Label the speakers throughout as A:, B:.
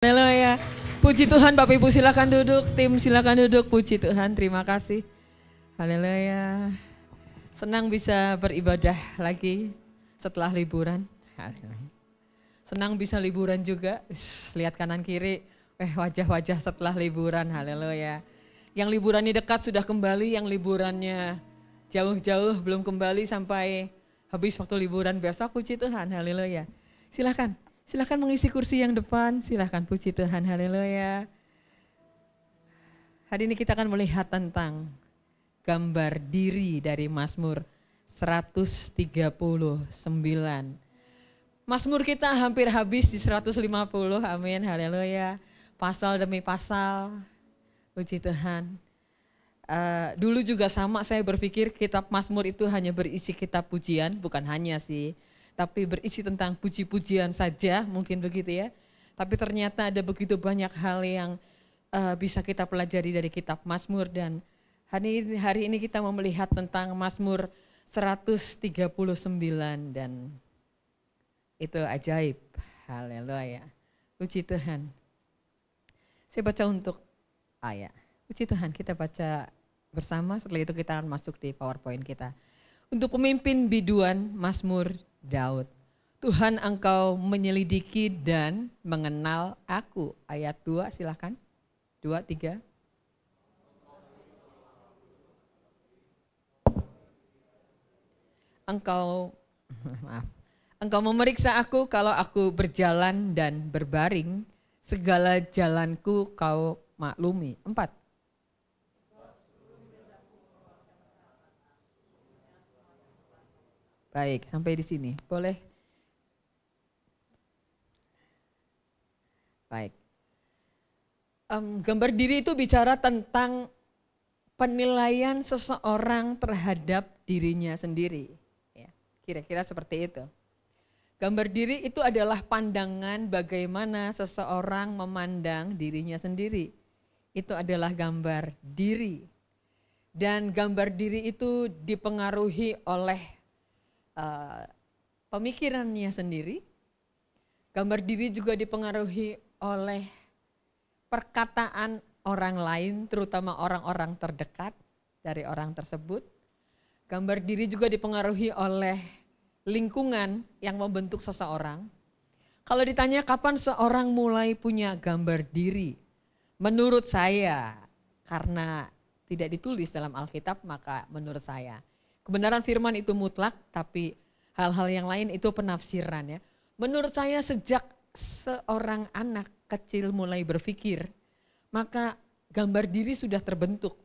A: Haleluya. Puji Tuhan, Bapak Ibu silakan duduk, tim silakan duduk. Puji Tuhan, terima kasih. Haleluya. Senang bisa beribadah lagi setelah liburan. Senang bisa liburan juga. Lihat kanan kiri, wajah-wajah setelah liburan. Haleluya. Yang liburannya dekat sudah kembali, yang liburannya jauh-jauh belum kembali sampai habis waktu liburan besok. Puji Tuhan, haleluya. Silakan mengisi kursi yang depan, silakan. Puji Tuhan, haleluya. Hari ini kita akan melihat tentang gambar diri dari Mazmur 139. Mazmur kita hampir habis di 150, amin, haleluya. Pasal demi pasal, puji Tuhan. Dulu juga sama, saya berpikir kitab Mazmur itu hanya berisi kitab pujian, bukan hanya sih. Tapi berisi tentang puji-pujian saja, mungkin begitu ya. Tapi ternyata ada begitu banyak hal yang bisa kita pelajari dari kitab Mazmur. Dan hari ini kita mau melihat tentang Mazmur 139 dan itu ajaib. Haleluya. Puji Tuhan. Saya baca untuk ayat. Puji Tuhan, kita baca bersama, setelah itu kita akan masuk di PowerPoint kita. Untuk pemimpin biduan Mazmur Daud. Tuhan, Engkau menyelidiki dan mengenal aku. Ayat 2 silakan. 2, 3. Engkau memeriksa aku kalau aku berjalan dan berbaring. Segala jalanku Kau maklumi. 4. Baik, sampai di sini. Boleh? Baik. Gambar diri itu bicara tentang penilaian seseorang terhadap dirinya sendiri. Ya, kira-kira seperti itu. Gambar diri itu adalah pandangan bagaimana seseorang memandang dirinya sendiri. Itu adalah gambar diri. Dan gambar diri itu dipengaruhi oleh pemikirannya sendiri. Gambar diri juga dipengaruhi oleh perkataan orang lain, terutama orang-orang terdekat dari orang tersebut. Gambar diri juga dipengaruhi oleh lingkungan yang membentuk seseorang. Kalau ditanya kapan seorang mulai punya gambar diri, menurut saya, karena tidak ditulis dalam Alkitab, maka menurut saya kebenaran firman itu mutlak, tapi hal-hal yang lain itu penafsiran ya. Menurut saya sejak seorang anak kecil mulai berpikir, maka gambar diri sudah terbentuk.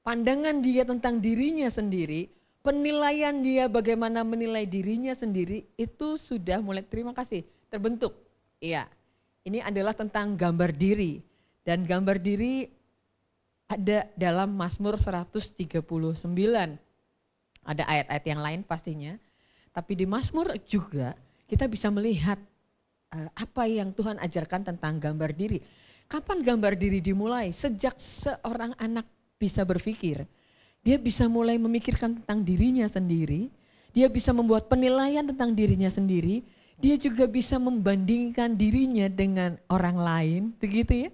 A: Pandangan dia tentang dirinya sendiri, penilaian dia bagaimana menilai dirinya sendiri, itu sudah mulai, terima kasih, terbentuk. Iya, ini adalah tentang gambar diri. Dan gambar diri ada dalam Mazmur 139. Ada ayat-ayat yang lain pastinya. Tapi di Mazmur juga kita bisa melihat apa yang Tuhan ajarkan tentang gambar diri. Kapan gambar diri dimulai? Sejak seorang anak bisa berpikir. Dia bisa mulai memikirkan tentang dirinya sendiri. Dia bisa membuat penilaian tentang dirinya sendiri. Dia juga bisa membandingkan dirinya dengan orang lain. Begitu ya.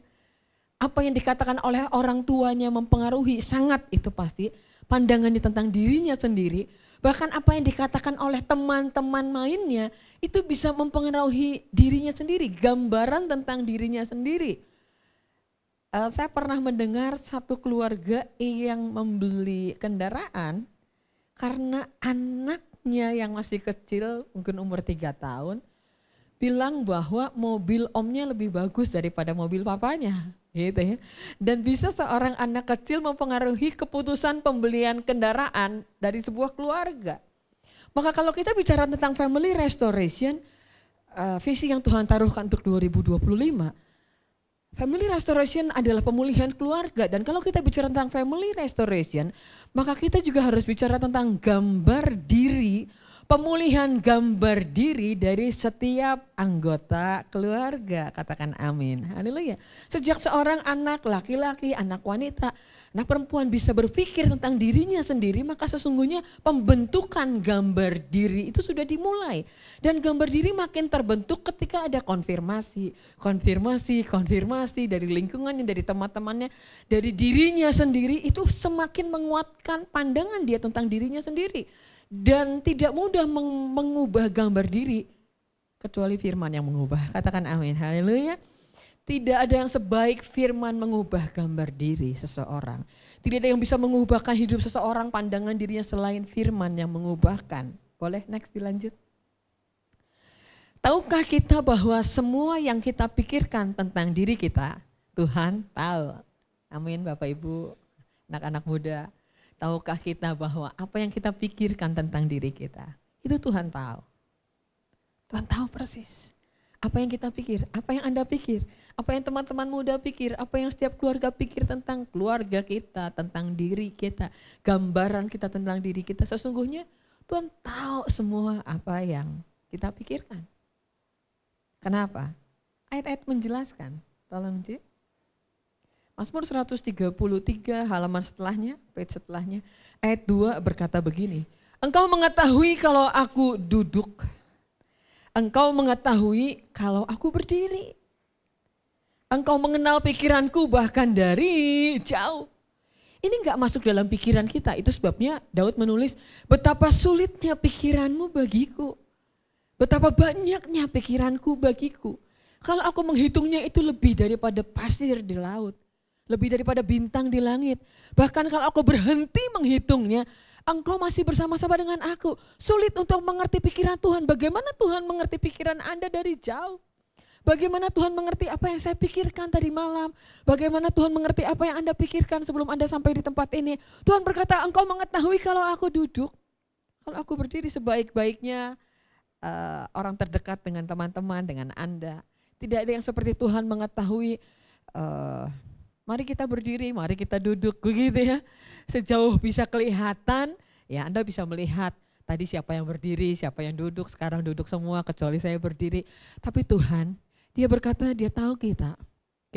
A: Apa yang dikatakan oleh orang tuanya mempengaruhi sangat, itu pasti pandangannya tentang dirinya sendiri. Bahkan apa yang dikatakan oleh teman-teman mainnya itu bisa mempengaruhi dirinya sendiri, gambaran tentang dirinya sendiri. Saya pernah mendengar satu keluarga yang membeli kendaraan karena anaknya yang masih kecil, mungkin umur 3 tahun, bilang bahwa mobil omnya lebih bagus daripada mobil papanya. Gitu ya. Dan bisa seorang anak kecil mempengaruhi keputusan pembelian kendaraan dari sebuah keluarga. Maka kalau kita bicara tentang family restoration, visi yang Tuhan taruhkan untuk 2025, family restoration adalah pemulihan keluarga. Dan kalau kita bicara tentang family restoration, maka kita juga harus bicara tentang gambar diri, pemulihan gambar diri dari setiap anggota keluarga. Katakan amin. Haleluya. Sejak seorang anak laki-laki, anak wanita Nah, perempuan bisa berpikir tentang dirinya sendiri, maka sesungguhnya pembentukan gambar diri itu sudah dimulai. Dan gambar diri makin terbentuk ketika ada konfirmasi dari lingkungannya, dari teman-temannya, dari dirinya sendiri, itu semakin menguatkan pandangan dia tentang dirinya sendiri. Dan tidak mudah mengubah gambar diri, kecuali firman yang mengubah. Katakan amin, haleluya. Tidak ada yang sebaik firman mengubah gambar diri seseorang. Tidak ada yang bisa mengubahkan hidup seseorang, pandangan dirinya selain firman yang mengubahkan. Boleh next dilanjut. Tahukah kita bahwa semua yang kita pikirkan tentang diri kita, Tuhan tahu. Amin Bapak Ibu, anak-anak muda. Tahukah kita bahwa apa yang kita pikirkan tentang diri kita, itu Tuhan tahu. Tuhan tahu persis. Apa yang kita pikir, apa yang Anda pikir, apa yang teman-teman muda pikir, apa yang setiap keluarga pikir tentang keluarga kita, tentang diri kita, gambaran kita tentang diri kita. Sesungguhnya Tuhan tahu semua apa yang kita pikirkan. Kenapa? Ayat-ayat menjelaskan, tolong Ci. Mazmur 133 halaman setelahnya, page setelahnya, ayat 2 berkata begini, Engkau mengetahui kalau aku duduk, Engkau mengetahui kalau aku berdiri. Engkau mengenal pikiranku bahkan dari jauh. Ini enggak masuk dalam pikiran kita. Itu sebabnya Daud menulis, betapa sulitnya pikiranmu bagiku. Betapa banyaknya pikiranku bagiku. Kalau aku menghitungnya itu lebih daripada pasir di laut. Lebih daripada bintang di langit. Bahkan kalau aku berhenti menghitungnya, Engkau masih bersama-sama dengan aku. Sulit untuk mengerti pikiran Tuhan. Bagaimana Tuhan mengerti pikiran Anda dari jauh? Bagaimana Tuhan mengerti apa yang saya pikirkan tadi malam? Bagaimana Tuhan mengerti apa yang Anda pikirkan sebelum Anda sampai di tempat ini? Tuhan berkata, Engkau mengetahui kalau aku duduk. Kalau aku berdiri sebaik-baiknya orang terdekat dengan teman-teman, dengan Anda. Tidak ada yang seperti Tuhan mengetahui, mari kita berdiri, mari kita duduk, begitu ya. Sejauh bisa kelihatan, ya Anda bisa melihat tadi siapa yang berdiri, siapa yang duduk, sekarang duduk semua kecuali saya berdiri. Tapi Tuhan, Dia berkata Dia tahu kita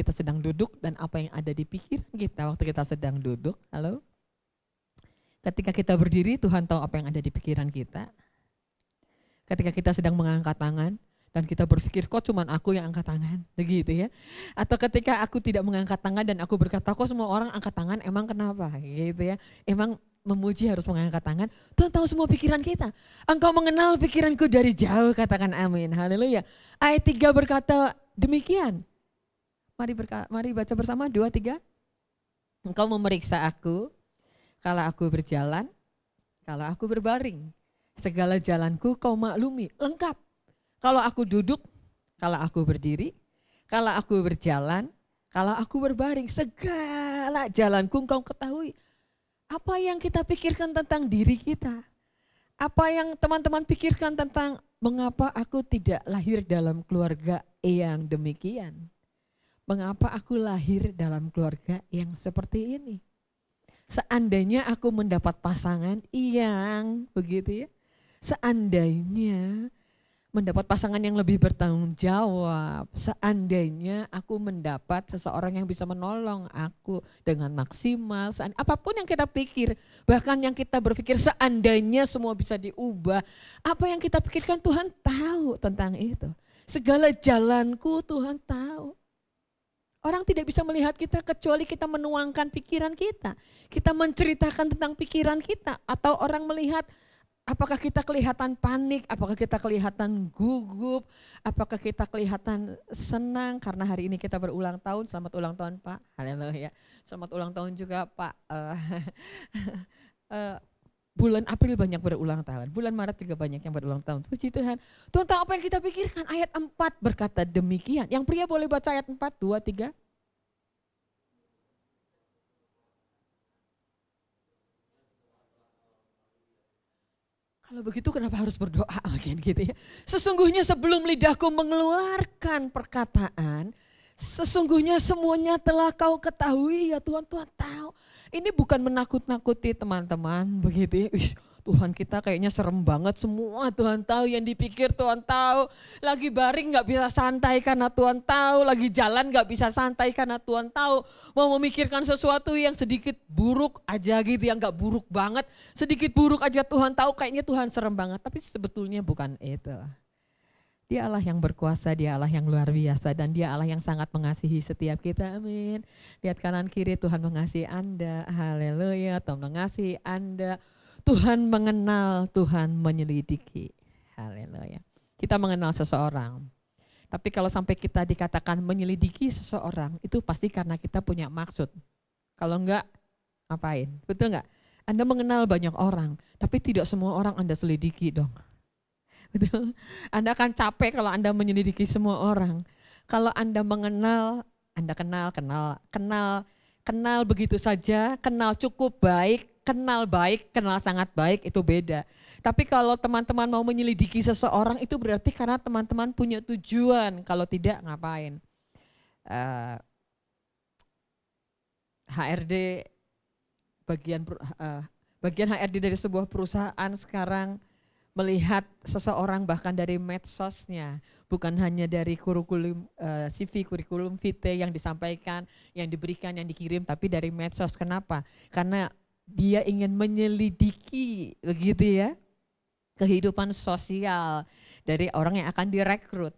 A: sedang duduk dan apa yang ada di pikiran kita waktu kita sedang duduk. Halo? Ketika kita berdiri, Tuhan tahu apa yang ada di pikiran kita. Ketika kita sedang mengangkat tangan, dan kita berpikir kok cuman aku yang angkat tangan, begitu ya. Atau ketika aku tidak mengangkat tangan dan aku berkata kok semua orang angkat tangan, emang kenapa gitu ya. Emang memuji harus mengangkat tangan. Tuhan tahu semua pikiran kita. Engkau mengenal pikiranku dari jauh, katakan amin, haleluya. Ayat 3 berkata demikian. Mari baca bersama 2, 3. Engkau memeriksa aku, kalau aku berjalan, kalau aku berbaring. Segala jalanku kau maklumi, lengkap. Kalau aku duduk, kalau aku berdiri, kalau aku berjalan, kalau aku berbaring, segala jalanku engkau ketahui. Apa yang kita pikirkan tentang diri kita? Apa yang teman-teman pikirkan tentang mengapa aku tidak lahir dalam keluarga yang demikian? Mengapa aku lahir dalam keluarga yang seperti ini? Seandainya aku mendapat pasangan yang begitu ya, seandainya mendapat pasangan yang lebih bertanggung jawab, seandainya aku mendapat seseorang yang bisa menolong aku dengan maksimal, apapun yang kita pikir, bahkan yang kita berpikir seandainya semua bisa diubah, apa yang kita pikirkan Tuhan tahu tentang itu. Segala jalanku Tuhan tahu. Orang tidak bisa melihat kita kecuali kita menuangkan pikiran kita. Kita menceritakan tentang pikiran kita, atau orang melihat apakah kita kelihatan panik, apakah kita kelihatan gugup, apakah kita kelihatan senang karena hari ini kita berulang tahun. Selamat ulang tahun Pak, haleluya. Selamat ulang tahun juga Pak. Bulan April banyak berulang tahun, bulan Maret juga banyak yang berulang tahun. Puji Tuhan. Tuhan tahu apa yang kita pikirkan. Ayat 4 berkata demikian. Yang pria boleh baca ayat 4, 2, 3. Kalau begitu kenapa harus berdoa bagian gitu ya. Sesungguhnya sebelum lidahku mengeluarkan perkataan, sesungguhnya semuanya telah kau ketahui ya Tuhan. Tuhan tahu. Ini bukan menakut-nakuti teman-teman begitu ya. Tuhan kita kayaknya serem banget, semua Tuhan tahu, yang dipikir Tuhan tahu. Lagi baring gak bisa santai karena Tuhan tahu, lagi jalan gak bisa santai karena Tuhan tahu. Mau memikirkan sesuatu yang sedikit buruk aja gitu, yang gak buruk banget, sedikit buruk aja Tuhan tahu, kayaknya Tuhan serem banget. Tapi sebetulnya bukan itu. Dia Allah yang berkuasa, dia Allah yang luar biasa, dan dia Allah yang sangat mengasihi setiap kita, amin. Lihat kanan kiri, Tuhan mengasihi Anda, haleluya, Tuhan mengasihi Anda. Tuhan mengenal, Tuhan menyelidiki. Haleluya. Kita mengenal seseorang. Tapi kalau sampai kita dikatakan menyelidiki seseorang, itu pasti karena kita punya maksud. Kalau enggak, ngapain? Betul enggak? Anda mengenal banyak orang, tapi tidak semua orang Anda selidiki dong. Betul? Anda akan capek kalau Anda menyelidiki semua orang. Kalau Anda mengenal, Anda kenal begitu saja, kenal cukup baik, kenal sangat baik, itu beda. Tapi kalau teman-teman mau menyelidiki seseorang, itu berarti karena teman-teman punya tujuan. Kalau tidak, ngapain? HRD, bagian HRD dari sebuah perusahaan sekarang melihat seseorang bahkan dari medsosnya, bukan hanya dari kurikulum CV, kurikulum vitae yang disampaikan, yang diberikan, yang dikirim, tapi dari medsos. Kenapa? Karena dia ingin menyelidiki, begitu ya, kehidupan sosial dari orang yang akan direkrut.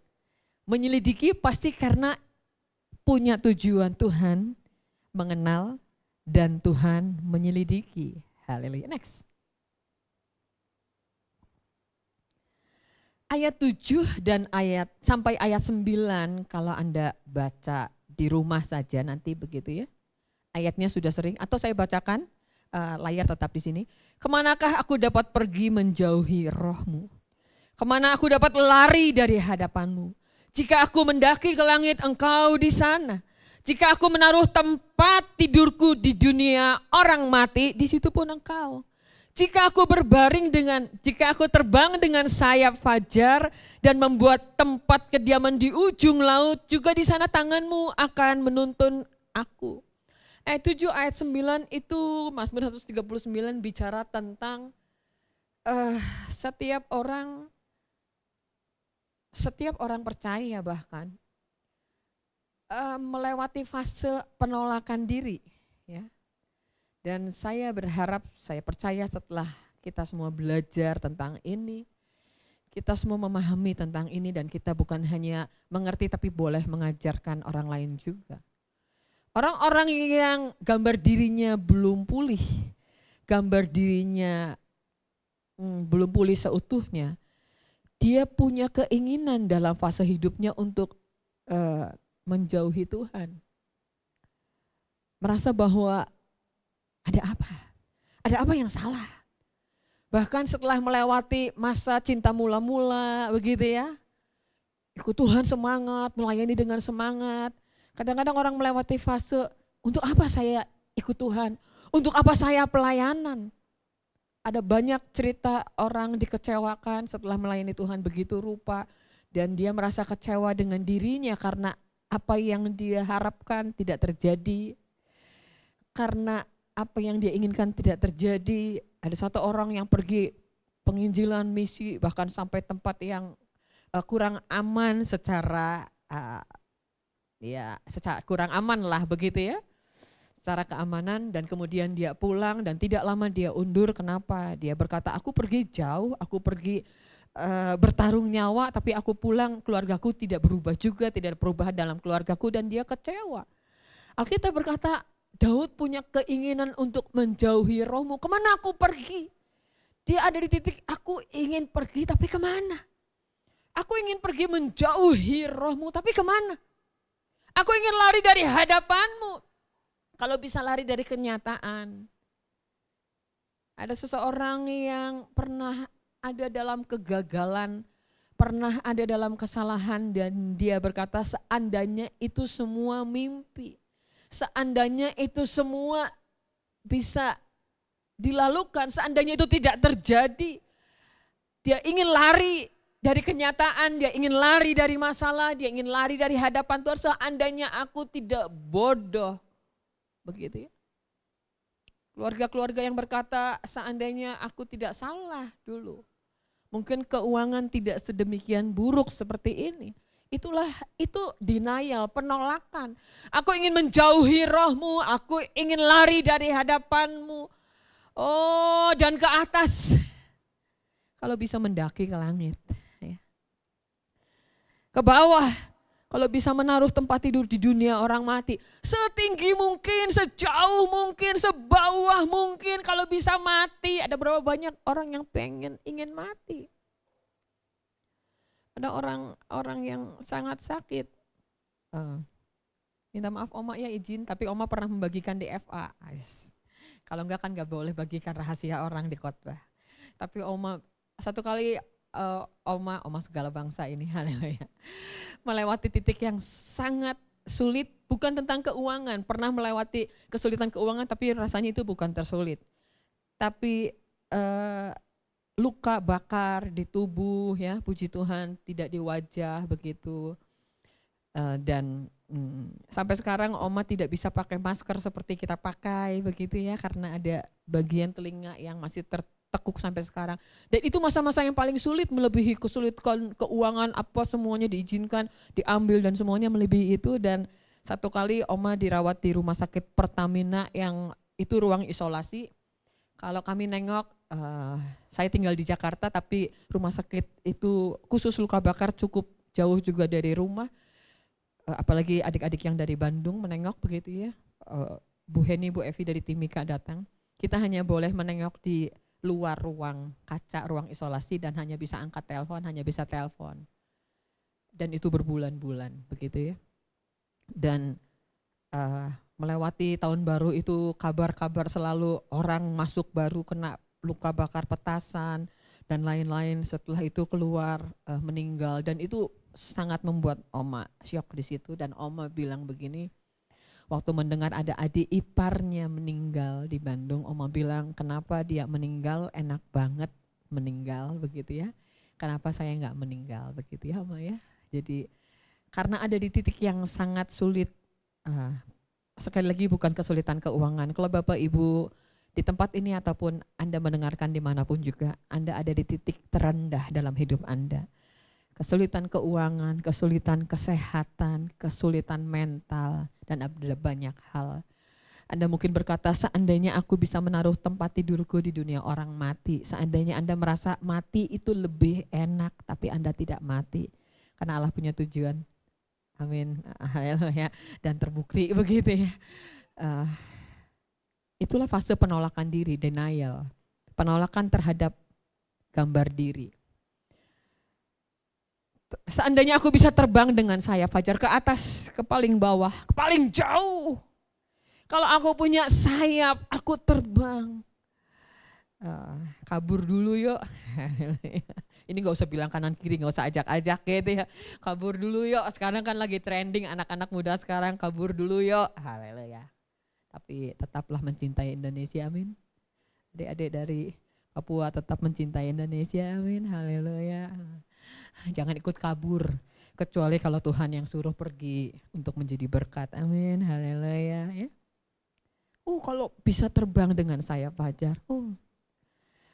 A: Menyelidiki pasti karena punya tujuan. Tuhan mengenal dan Tuhan menyelidiki. Haleluya. Next. Ayat 7 dan sampai ayat 9 kalau Anda baca di rumah saja nanti begitu ya. Ayatnya sudah sering, atau saya bacakan, layar tetap di sini. Kemanakah aku dapat pergi menjauhi rohmu? Kemana aku dapat lari dari hadapanmu? Jika aku mendaki ke langit, engkau di sana. Jika aku menaruh tempat tidurku di dunia orang mati, di situ pun engkau. Jika aku terbang dengan sayap fajar dan membuat tempat kediaman di ujung laut, juga di sana tanganmu akan menuntun aku. Ayat 7, ayat 9 itu Mazmur 139 bicara tentang setiap orang percaya bahkan melewati fase penolakan diri, ya. Dan saya berharap, saya percaya setelah kita semua belajar tentang ini, kita semua memahami tentang ini, dan kita bukan hanya mengerti tapi boleh mengajarkan orang lain juga. Orang-orang yang gambar dirinya belum pulih, gambar dirinya belum pulih seutuhnya, dia punya keinginan dalam fase hidupnya untuk menjauhi Tuhan. Merasa bahwa ada apa yang salah. Bahkan setelah melewati masa cinta mula-mula begitu ya, ikut Tuhan semangat, melayani dengan semangat. Kadang-kadang orang melewati fase, untuk apa saya ikut Tuhan? Untuk apa saya pelayanan? Ada banyak cerita orang dikecewakan setelah melayani Tuhan begitu rupa. Dan dia merasa kecewa dengan dirinya karena apa yang dia harapkan tidak terjadi. Karena apa yang dia inginkan tidak terjadi. Ada satu orang yang pergi penginjilan misi bahkan sampai tempat yang kurang aman secara kurang aman lah begitu ya, secara keamanan, dan kemudian dia pulang dan tidak lama dia undur. Kenapa? Dia berkata, aku pergi jauh, aku pergi bertarung nyawa, tapi aku pulang, keluargaku tidak berubah juga, tidak ada perubahan dalam keluargaku, dan dia kecewa. Alkitab berkata, Daud punya keinginan untuk menjauhi rohmu. Kemana aku pergi? Dia ada di titik, aku ingin pergi tapi kemana? Aku ingin pergi menjauhi rohmu tapi kemana? Aku ingin lari dari hadapanmu. Kalau bisa lari dari kenyataan. Ada seseorang yang pernah ada dalam kegagalan, pernah ada dalam kesalahan, dan dia berkata seandainya itu semua mimpi. Seandainya itu semua bisa dilalukan, seandainya itu tidak terjadi. Dia ingin lari dari kenyataan, dia ingin lari dari masalah, dia ingin lari dari hadapan Tuhan. Seandainya aku tidak bodoh. Begitu ya. Keluarga-keluarga yang berkata seandainya aku tidak salah dulu. Mungkin keuangan tidak sedemikian buruk seperti ini. Itu denial, penolakan. Aku ingin menjauhi rohmu, aku ingin lari dari hadapanmu. Oh, dan ke atas. Kalau bisa mendaki ke langit. Ya. Ke bawah, kalau bisa menaruh tempat tidur di dunia orang mati. Setinggi mungkin, sejauh mungkin, sebawah mungkin. Kalau bisa mati, ada berapa banyak orang yang ingin mati. Ada orang yang sangat sakit. Minta maaf Oma ya izin, tapi Oma pernah membagikan di FA. Kalau enggak kan enggak boleh bagikan rahasia orang di khotbah. Tapi Oma satu kali Oma segala bangsa ini haleluya. Melewati titik yang sangat sulit, bukan tentang keuangan. Pernah melewati kesulitan keuangan tapi rasanya itu bukan tersulit. Tapi luka bakar di tubuh ya, puji Tuhan tidak di wajah begitu. Dan sampai sekarang Oma tidak bisa pakai masker seperti kita pakai begitu ya, karena ada bagian telinga yang masih tertekuk sampai sekarang. Dan itu masa-masa yang paling sulit, melebihi kesulitan keuangan, apa semuanya diizinkan, diambil dan semuanya melebihi itu. Dan satu kali Oma dirawat di rumah sakit Pertamina yang itu ruang isolasi. Kalau kami nengok, saya tinggal di Jakarta tapi rumah sakit itu khusus luka bakar cukup jauh juga dari rumah. Apalagi adik-adik yang dari Bandung menengok begitu ya. Bu Heni, Bu Evi dari Timika datang. Kita hanya boleh menengok di luar ruang kaca, ruang isolasi dan hanya bisa angkat telepon, hanya bisa telepon. Dan itu berbulan-bulan begitu ya. Dan melewati tahun baru itu kabar-kabar selalu orang masuk baru kena luka bakar petasan dan lain-lain, setelah itu keluar meninggal, dan itu sangat membuat Oma syok di situ. Dan Oma bilang begini, waktu mendengar ada adik iparnya meninggal di Bandung, Oma bilang kenapa dia meninggal, enak banget meninggal begitu ya, kenapa saya enggak meninggal begitu ya Oma ya. Jadi karena ada di titik yang sangat sulit. Sekali lagi bukan kesulitan keuangan. Kalau Bapak Ibu di tempat ini ataupun Anda mendengarkan dimanapun juga, Anda ada di titik terendah dalam hidup Anda. Kesulitan keuangan, kesulitan kesehatan, kesulitan mental, dan ada banyak hal. Anda mungkin berkata seandainya aku bisa menaruh tempat tidurku di dunia orang mati. Seandainya Anda merasa mati itu lebih enak, tapi Anda tidak mati. Karena Allah punya tujuan. Amin, haleluya, dan terbukti begitu ya. Itulah fase penolakan diri, denial, penolakan terhadap gambar diri. Seandainya aku bisa terbang dengan sayap Fajar ke atas, ke paling bawah, ke paling jauh. Kalau aku punya sayap, aku terbang. Kabur dulu yuk. Ini gak usah bilang kanan kiri, gak usah ajak-ajak gitu ya. Kabur dulu yuk, sekarang kan lagi trending anak-anak muda sekarang, kabur dulu yuk. Haleluya. Tapi tetaplah mencintai Indonesia, amin. Adik-adik dari Papua tetap mencintai Indonesia, amin. Haleluya. Jangan ikut kabur, kecuali kalau Tuhan yang suruh pergi untuk menjadi berkat, amin. Haleluya ya. Kalau bisa terbang dengan sayap Fajar.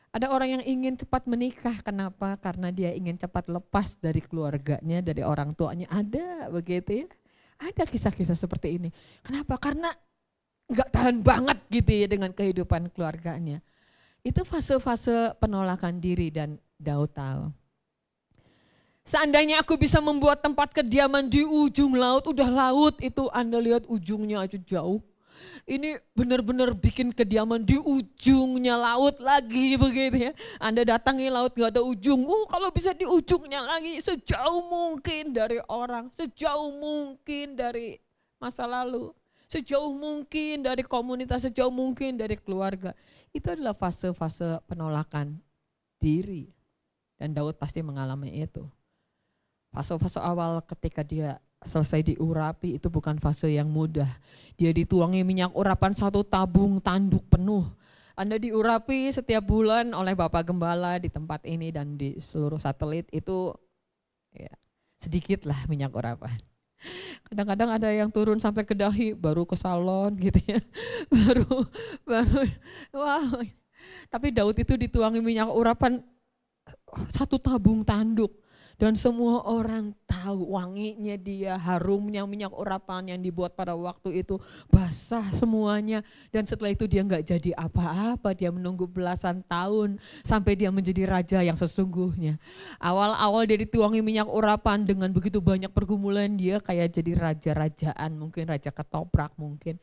A: Ada orang yang ingin cepat menikah, kenapa? Karena dia ingin cepat lepas dari keluarganya, dari orang tuanya. Ada begitu ya. Ada kisah-kisah seperti ini. Kenapa? Karena gak tahan banget gitu ya dengan kehidupan keluarganya. Itu fase-fase penolakan diri, dan Daud tahu. Seandainya aku bisa membuat tempat kediaman di ujung laut, udah laut itu Anda lihat ujungnya aja jauh. Ini benar-benar bikin kediaman di ujungnya laut lagi begitu ya. Anda datangi laut gak ada ujung. Kalau bisa di ujungnya lagi, sejauh mungkin dari orang, sejauh mungkin dari masa lalu, sejauh mungkin dari komunitas, sejauh mungkin dari keluarga. Itu adalah fase-fase penolakan diri. Dan Daud pasti mengalami itu. Fase-fase awal ketika dia selesai diurapi itu bukan fase yang mudah. Dia dituangi minyak urapan 1 tabung tanduk penuh. Anda diurapi setiap bulan oleh Bapak Gembala di tempat ini dan di seluruh satelit itu ya, sedikitlah minyak urapan. Kadang-kadang ada yang turun sampai ke dahi, baru ke salon gitu ya. Baru, baru, wow. Tapi Daud itu dituangi minyak urapan 1 tabung tanduk. Dan semua orang tahu wanginya dia, harumnya minyak urapan yang dibuat pada waktu itu basah semuanya. Dan setelah itu dia nggak jadi apa-apa, dia menunggu belasan tahun sampai dia menjadi raja yang sesungguhnya. Awal-awal dia dituangi minyak urapan dengan begitu banyak pergumulan, dia kayak jadi raja-rajaan, mungkin raja ketoprak mungkin.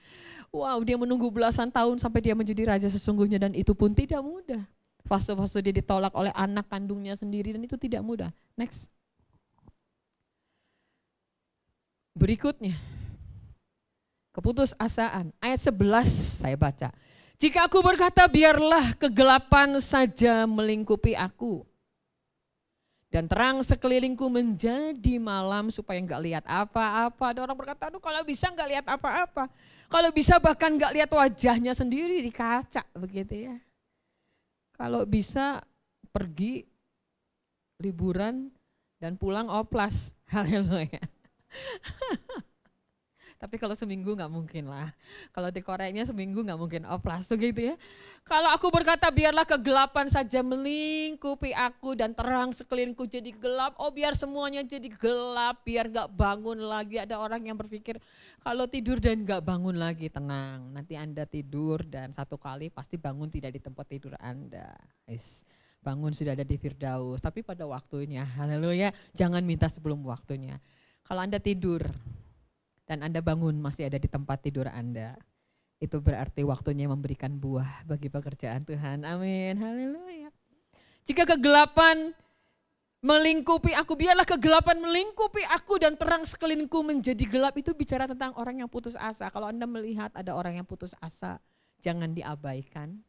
A: Wow, dia menunggu belasan tahun sampai dia menjadi raja sesungguhnya dan itu pun tidak mudah. Fase-fase dia ditolak oleh anak kandungnya sendiri dan itu tidak mudah. Next. Berikutnya, keputusasaan. Ayat 11 saya baca. Jika aku berkata biarlah kegelapan saja melingkupi aku. Dan terang sekelilingku menjadi malam supaya enggak lihat apa-apa. Ada orang berkata, aduh kalau bisa enggak lihat apa-apa. Kalau bisa bahkan enggak lihat wajahnya sendiri di kaca begitu ya. Kalau bisa pergi liburan dan pulang oplas. Haleluya. Tapi kalau seminggu nggak mungkin lah. Kalau di Koreanya seminggu nggak mungkin oplas tuh gitu ya. Kalau aku berkata biarlah kegelapan saja melingkupi aku dan terang sekelilingku jadi gelap. Oh biar semuanya jadi gelap, biar nggak bangun lagi. Ada orang yang berpikir kalau tidur dan nggak bangun lagi, tenang. Nanti Anda tidur dan satu kali pasti bangun tidak di tempat tidur Anda. Bangun sudah ada di Firdaus. Tapi pada waktunya, haleluya, jangan minta sebelum waktunya. Kalau Anda tidur dan Anda bangun masih ada di tempat tidur Anda, itu berarti waktunya memberikan buah bagi pekerjaan Tuhan. Amin, haleluya. Jika kegelapan melingkupi aku, biarlah kegelapan melingkupi aku dan terang sekelilingku menjadi gelap. Itu bicara tentang orang yang putus asa. Kalau Anda melihat ada orang yang putus asa, jangan diabaikan.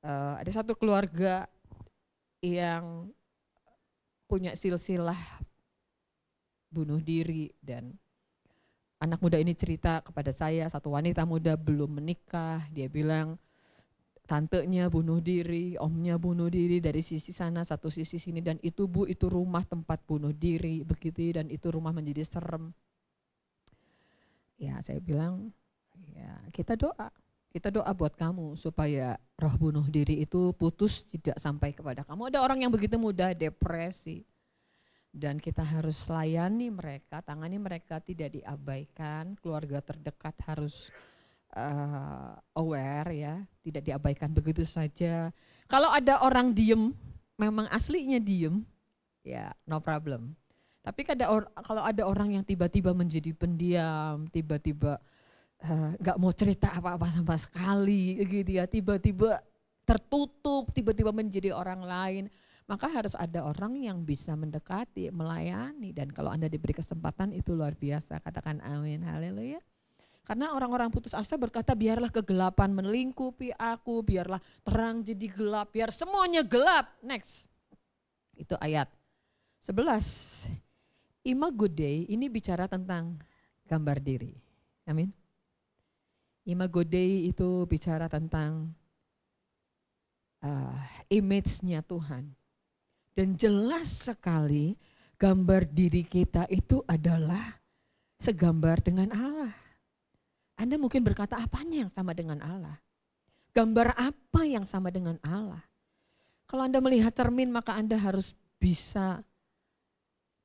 A: Ada satu keluarga yang punya silsilah bunuh diri dan anak muda ini cerita kepada saya, satu wanita muda belum menikah, dia bilang tantenya bunuh diri, omnya bunuh diri dari sisi sana, satu sisi sini dan itu bu, itu rumah tempat bunuh diri begitu dan itu rumah menjadi serem. Ya saya bilang, ya kita doa buat kamu supaya roh bunuh diri itu putus tidak sampai kepada kamu. Ada orang yang begitu mudah depresi. Dan kita harus layani mereka, tangani mereka, tidak diabaikan, keluarga terdekat harus aware ya, tidak diabaikan begitu saja. Kalau ada orang diem, memang aslinya diem, ya no problem. Tapi kalau ada orang yang tiba-tiba menjadi pendiam, tiba-tiba gak mau cerita apa-apa sama sekali gitu ya, tiba-tiba tertutup, tiba-tiba menjadi orang lain, maka harus ada orang yang bisa mendekati, melayani. Dan kalau Anda diberi kesempatan itu luar biasa, katakan amin, haleluya. Karena orang-orang putus asa berkata biarlah kegelapan melingkupi aku, biarlah terang jadi gelap, biar semuanya gelap. Next, itu ayat 11. Imago Dei ini bicara tentang gambar diri, amin. Imago Dei itu bicara tentang image-nya Tuhan. Dan jelas sekali gambar diri kita itu adalah segambar dengan Allah. Anda mungkin berkata apanya yang sama dengan Allah? Gambar apa yang sama dengan Allah? Kalau Anda melihat cermin maka Anda harus bisa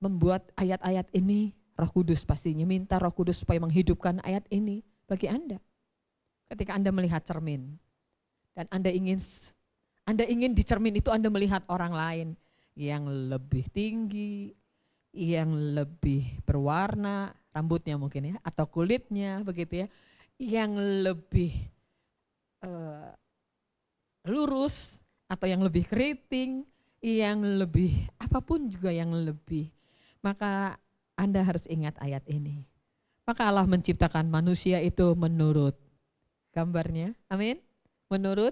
A: membuat ayat-ayat ini, Roh Kudus pastinya minta Roh Kudus supaya menghidupkan ayat ini bagi Anda. Ketika Anda melihat cermin dan Anda ingin di cermin itu Anda melihat orang lain yang lebih tinggi, yang lebih berwarna, rambutnya mungkin ya, atau kulitnya begitu ya, yang lebih lurus atau yang lebih keriting, yang lebih apapun juga yang lebih. Maka Anda harus ingat ayat ini. Maka Allah menciptakan manusia itu menurut gambarnya, amin, menurut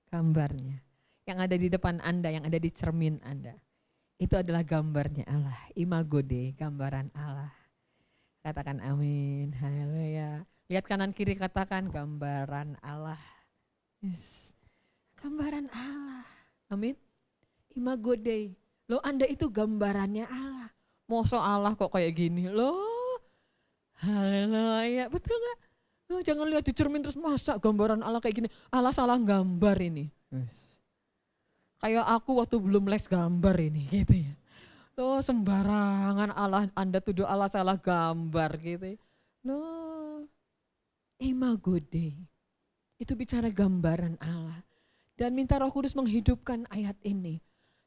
A: gambarnya. Yang ada di depan Anda, yang ada di cermin Anda. Itu adalah gambarnya Allah. Imago Dei, gambaran Allah. Katakan amin, haleluya. Lihat kanan kiri katakan gambaran Allah. Yes. Gambaran Allah, amin. Imago Dei. Loh Anda itu gambarannya Allah. Masa Allah kok kayak gini loh. Haleluya, betul gak? Oh, jangan lihat di cermin terus masa gambaran Allah kayak gini. Allah salah gambar ini. Yes. Kayak aku waktu belum les gambar ini gitu ya. Loh sembarangan Allah, Anda tuduh Allah salah gambar gitu ya. Loh, imago Dei. Itu bicara gambaran Allah. Dan minta Roh Kudus menghidupkan ayat ini.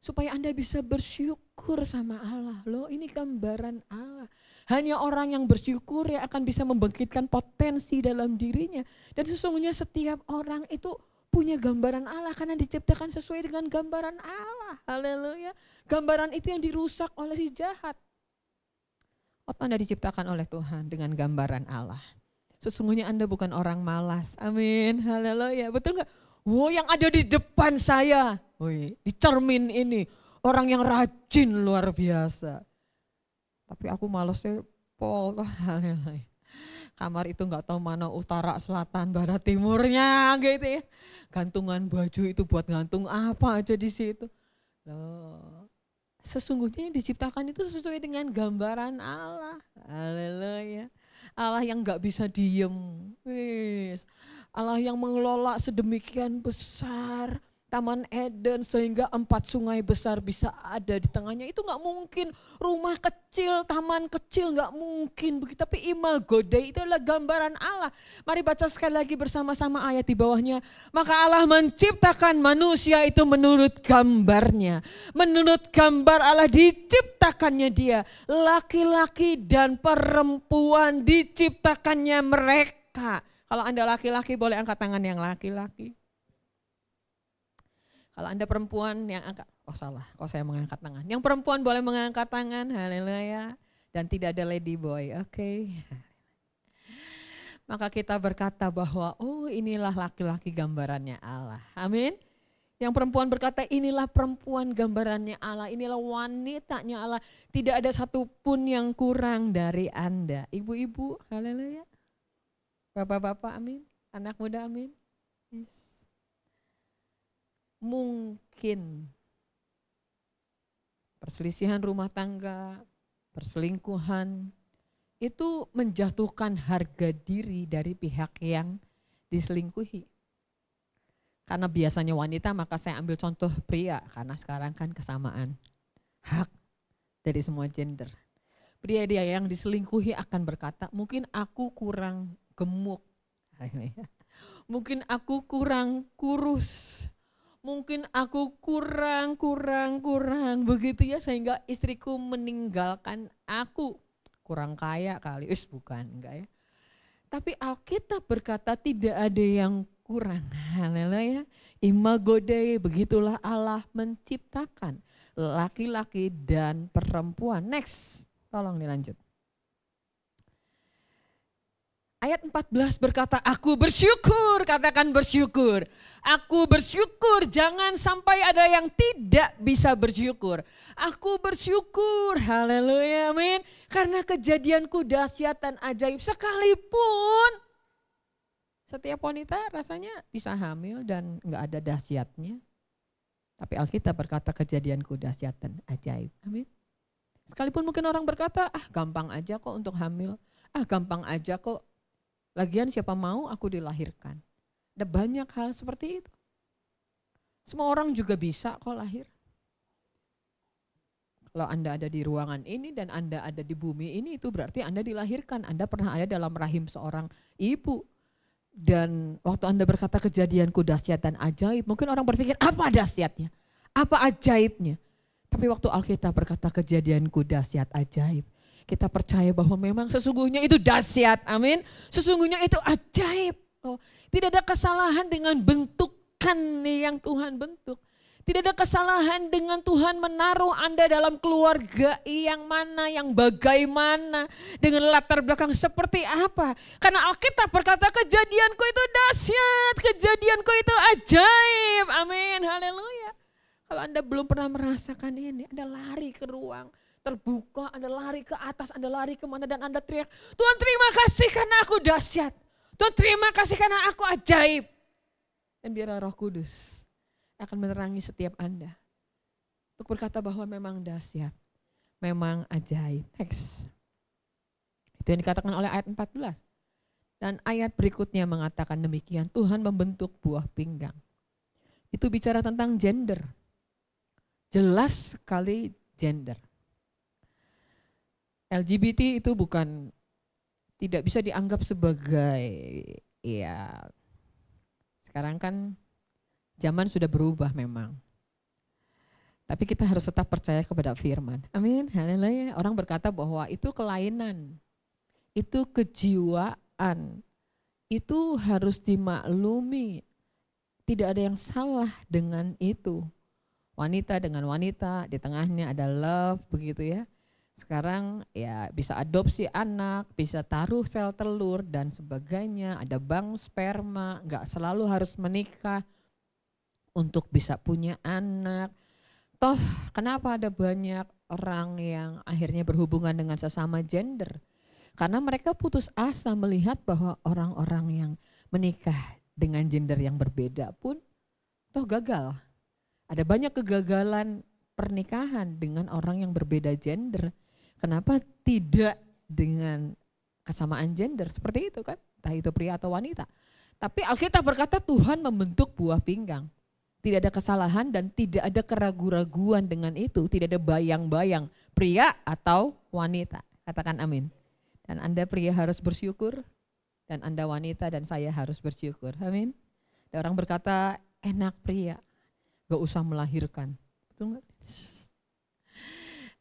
A: Supaya Anda bisa bersyukur sama Allah. Loh ini gambaran Allah. Hanya orang yang bersyukur yang akan bisa membangkitkan potensi dalam dirinya. Dan sesungguhnya setiap orang itu punya gambaran Allah karena diciptakan sesuai dengan gambaran Allah. Haleluya. Gambaran itu yang dirusak oleh si jahat. Anda diciptakan oleh Tuhan dengan gambaran Allah. Sesungguhnya Anda bukan orang malas. Amin. Haleluya. Betul gak? Wow, yang ada di depan saya, di cermin ini, orang yang rajin luar biasa. Tapi aku malesnya pol, kamar itu nggak tahu mana utara, selatan, barat, timurnya gitu ya. Gantungan baju itu buat gantung apa aja di situ. Loh, sesungguhnya yang diciptakan itu sesuai dengan gambaran Allah. Haleluya. Allah yang nggak bisa diem. Allah yang mengelola sedemikian besar Taman Eden sehingga 4 sungai besar bisa ada di tengahnya. Itu gak mungkin, rumah kecil, taman kecil gak mungkin begitu. Tapi imago Dei itu adalah gambaran Allah. Mari baca sekali lagi bersama-sama ayat di bawahnya. Maka Allah menciptakan manusia itu menurut gambarnya. Menurut gambar Allah diciptakannya dia. Laki-laki dan perempuan diciptakannya mereka. Kalau Anda laki-laki boleh angkat tangan yang laki-laki. Kalau Anda perempuan yang angkat, salah, kok saya mengangkat tangan. Yang perempuan boleh mengangkat tangan, haleluya. Dan tidak ada lady boy, oke. Maka kita berkata bahwa inilah laki-laki gambarannya Allah, amin. Yang perempuan berkata inilah perempuan gambarannya Allah, inilah wanitanya Allah. Tidak ada satupun yang kurang dari Anda. Ibu-ibu, haleluya. Bapak-bapak, amin. Anak muda, amin. Yes. Mungkin perselisihan rumah tangga, perselingkuhan, itu menjatuhkan harga diri dari pihak yang diselingkuhi. Karena biasanya wanita, maka saya ambil contoh pria, karena sekarang kan kesamaan hak dari semua gender. Pria dia yang diselingkuhi akan berkata, mungkin aku kurang gemuk, mungkin aku kurang kurus, mungkin aku kurang begitu ya sehingga istriku meninggalkan aku. Kurang kaya kali, bukan, enggak ya. Tapi Alkitab berkata tidak ada yang kurang. Haleluya. Imago Dei, begitulah Allah menciptakan laki-laki dan perempuan. Next, tolong dilanjut. Ayat 14 berkata, aku bersyukur, katakan bersyukur. Aku bersyukur, jangan sampai ada yang tidak bisa bersyukur. Aku bersyukur, haleluya, amin. Karena kejadianku dahsyat dan ajaib sekalipun. Setiap wanita rasanya bisa hamil dan enggak ada dahsyatnya. Tapi Alkitab berkata kejadianku dahsyat dan ajaib, amin. Sekalipun mungkin orang berkata, gampang aja kok untuk hamil. Gampang aja kok. Lagian siapa mau aku dilahirkan. Ada banyak hal seperti itu. Semua orang juga bisa kok lahir. Kalau Anda ada di ruangan ini dan Anda ada di bumi ini, itu berarti Anda dilahirkan. Anda pernah ada dalam rahim seorang ibu. Dan waktu Anda berkata kejadianku dahsyat dan ajaib, mungkin orang berpikir apa dahsyatnya? Apa ajaibnya? Tapi waktu Alkitab berkata kejadianku dahsyat ajaib, kita percaya bahwa memang sesungguhnya itu dahsyat, amin. Sesungguhnya itu ajaib. Tidak ada kesalahan dengan bentukan yang Tuhan bentuk. Tidak ada kesalahan dengan Tuhan menaruh Anda dalam keluarga yang mana, yang bagaimana, dengan latar belakang seperti apa. Karena Alkitab berkata kejadianku itu dahsyat, kejadianku itu ajaib, amin, haleluya. Kalau Anda belum pernah merasakan ini, Anda lari ke ruang terbuka, Anda lari ke atas, Anda lari kemana dan Anda teriak, Tuhan terima kasih karena aku dahsyat. Tuhan terima kasih karena aku ajaib. Dan biarlah Roh Kudus akan menerangi setiap Anda. Untuk berkata bahwa memang dahsyat, memang ajaib. Next. Itu yang dikatakan oleh ayat 14. Dan ayat berikutnya mengatakan demikian, Tuhan membentuk buah pinggang. Itu bicara tentang gender. Jelas sekali gender. LGBT itu bukan, tidak bisa dianggap sebagai, ya sekarang kan zaman sudah berubah memang. Tapi kita harus tetap percaya kepada firman. Amin, haleluya. Orang berkata bahwa itu kelainan, itu kejiwaan, itu harus dimaklumi. Tidak ada yang salah dengan itu. Wanita dengan wanita, di tengahnya ada love, begitu ya. Sekarang ya bisa adopsi anak, bisa taruh sel telur dan sebagainya, ada bank sperma, enggak selalu harus menikah untuk bisa punya anak. Toh kenapa ada banyak orang yang akhirnya berhubungan dengan sesama gender? Karena mereka putus asa melihat bahwa orang-orang yang menikah dengan gender yang berbeda pun toh gagal. Ada banyak kegagalan pernikahan dengan orang yang berbeda gender. Kenapa tidak dengan kesamaan gender seperti itu kan? Entah itu pria atau wanita. Tapi Alkitab berkata Tuhan membentuk buah pinggang. Tidak ada kesalahan dan tidak ada keraguan-raguan dengan itu. Tidak ada bayang-bayang pria atau wanita. Katakan amin. Dan Anda pria harus bersyukur. Dan Anda wanita dan saya harus bersyukur. Amin. Ada orang berkata enak pria. Gak usah melahirkan. Betul gak?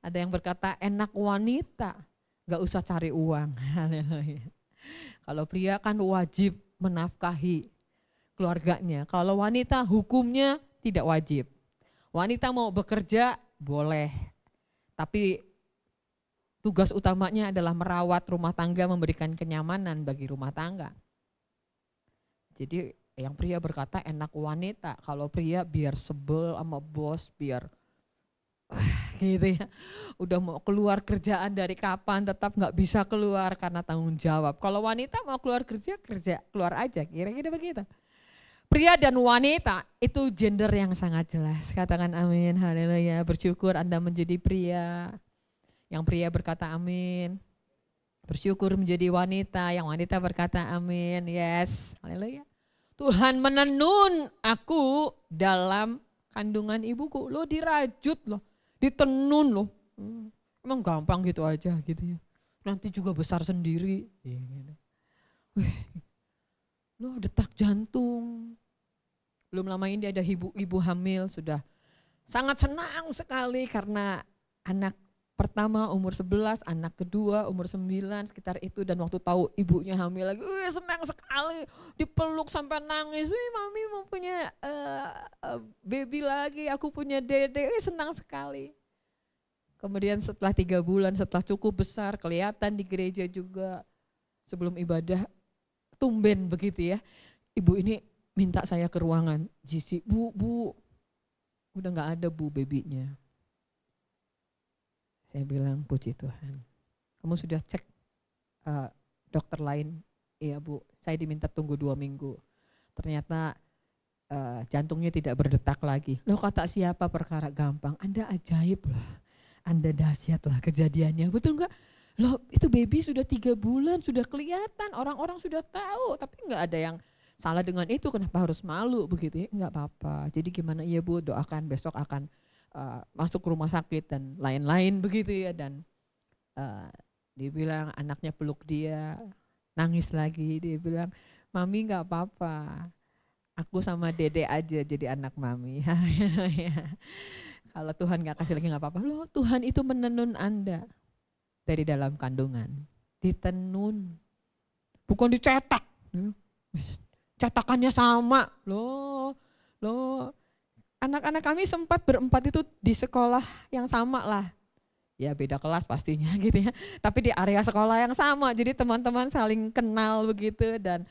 A: Ada yang berkata enak wanita, gak usah cari uang. Haleluya. Kalau pria kan wajib menafkahi keluarganya. Kalau wanita hukumnya tidak wajib. Wanita mau bekerja boleh, tapi tugas utamanya adalah merawat rumah tangga, memberikan kenyamanan bagi rumah tangga. Jadi yang pria berkata enak wanita, kalau pria biar sebel sama bos, biar gitu ya, udah mau keluar kerjaan dari kapan tetap nggak bisa keluar karena tanggung jawab. Kalau wanita mau keluar kerja keluar aja, kira-kira begitu. Pria dan wanita itu gender yang sangat jelas. Katakan amin, haleluya. Bersyukur Anda menjadi pria. Yang pria berkata amin. Bersyukur menjadi wanita, yang wanita berkata amin. Yes, haleluya. Tuhan menenun aku dalam kandungan ibuku. Lo dirajut loh. Ditenun loh, emang gampang gitu aja gitu ya. Nanti juga besar sendiri. Wih, loh detak jantung. Belum lama ini ada ibu hamil sudah sangat senang sekali karena anak pertama umur 11, anak kedua umur 9 sekitar itu. Dan waktu tahu ibunya hamil lagi, senang sekali, dipeluk sampai nangis. Mami mau punya baby lagi, aku punya dede, senang sekali. Kemudian setelah 3 bulan, setelah cukup besar, kelihatan di gereja juga sebelum ibadah, tumben begitu ya. Ibu ini minta saya ke ruangan, GC, bu, udah gak ada bu babynya. Saya bilang puji Tuhan. Kamu sudah cek dokter lain? Iya bu, saya diminta tunggu 2 minggu. Ternyata jantungnya tidak berdetak lagi. Loh kata siapa perkara gampang? Anda ajaib lah, Anda dahsyat lah kejadiannya. Betul enggak? Loh itu baby sudah 3 bulan, sudah kelihatan, orang-orang sudah tahu. Tapi enggak ada yang salah dengan itu, kenapa harus malu begitu ya? Enggak apa-apa. Jadi gimana iya bu, doakan besok akan masuk ke rumah sakit dan lain-lain begitu ya. Dan dia bilang anaknya peluk dia, nangis lagi. Dia bilang mami gak apa-apa, aku sama dede aja jadi anak mami. Kalau Tuhan gak kasih lagi gak apa-apa. Loh Tuhan itu menenun Anda dari dalam kandungan. Ditenun, bukan dicetak. Cetakannya sama. Loh. Anak-anak kami sempat berempat itu di sekolah yang sama lah. Ya beda kelas pastinya gitu ya. Tapi di area sekolah yang sama. Jadi teman-teman saling kenal begitu. Dan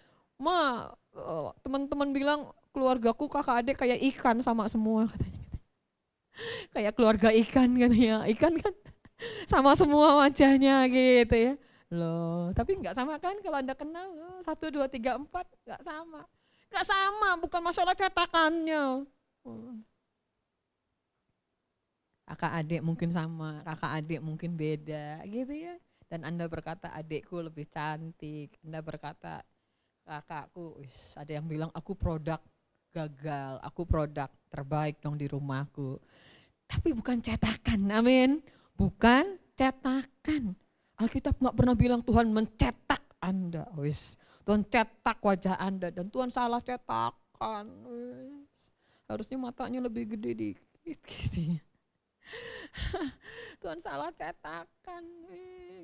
A: teman-teman bilang keluargaku kakak adik kayak ikan sama semua katanya. Kayak keluarga ikan katanya. Ikan kan sama semua wajahnya gitu ya. Loh tapi enggak sama kan kalau Anda kenal. 1, 2, 3, 4 enggak sama. Enggak sama, bukan masalah cetakannya. Kakak adik mungkin sama, kakak adik mungkin beda gitu ya. Dan Anda berkata adikku lebih cantik, Anda berkata kakakku, ada yang bilang aku produk gagal, aku produk terbaik dong di rumahku. Tapi bukan cetakan, amin. Bukan cetakan. Alkitab gak pernah bilang Tuhan mencetak Anda. Tuhan cetak wajah Anda dan Tuhan salah cetakan. Harusnya matanya lebih gede dikit gitu ya. Tuhan salah cetakan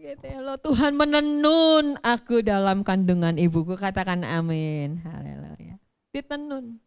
A: gitu ya loh. Tuhan menenun aku dalam kandungan ibuku, katakan amin. Haleluya. Ditenun.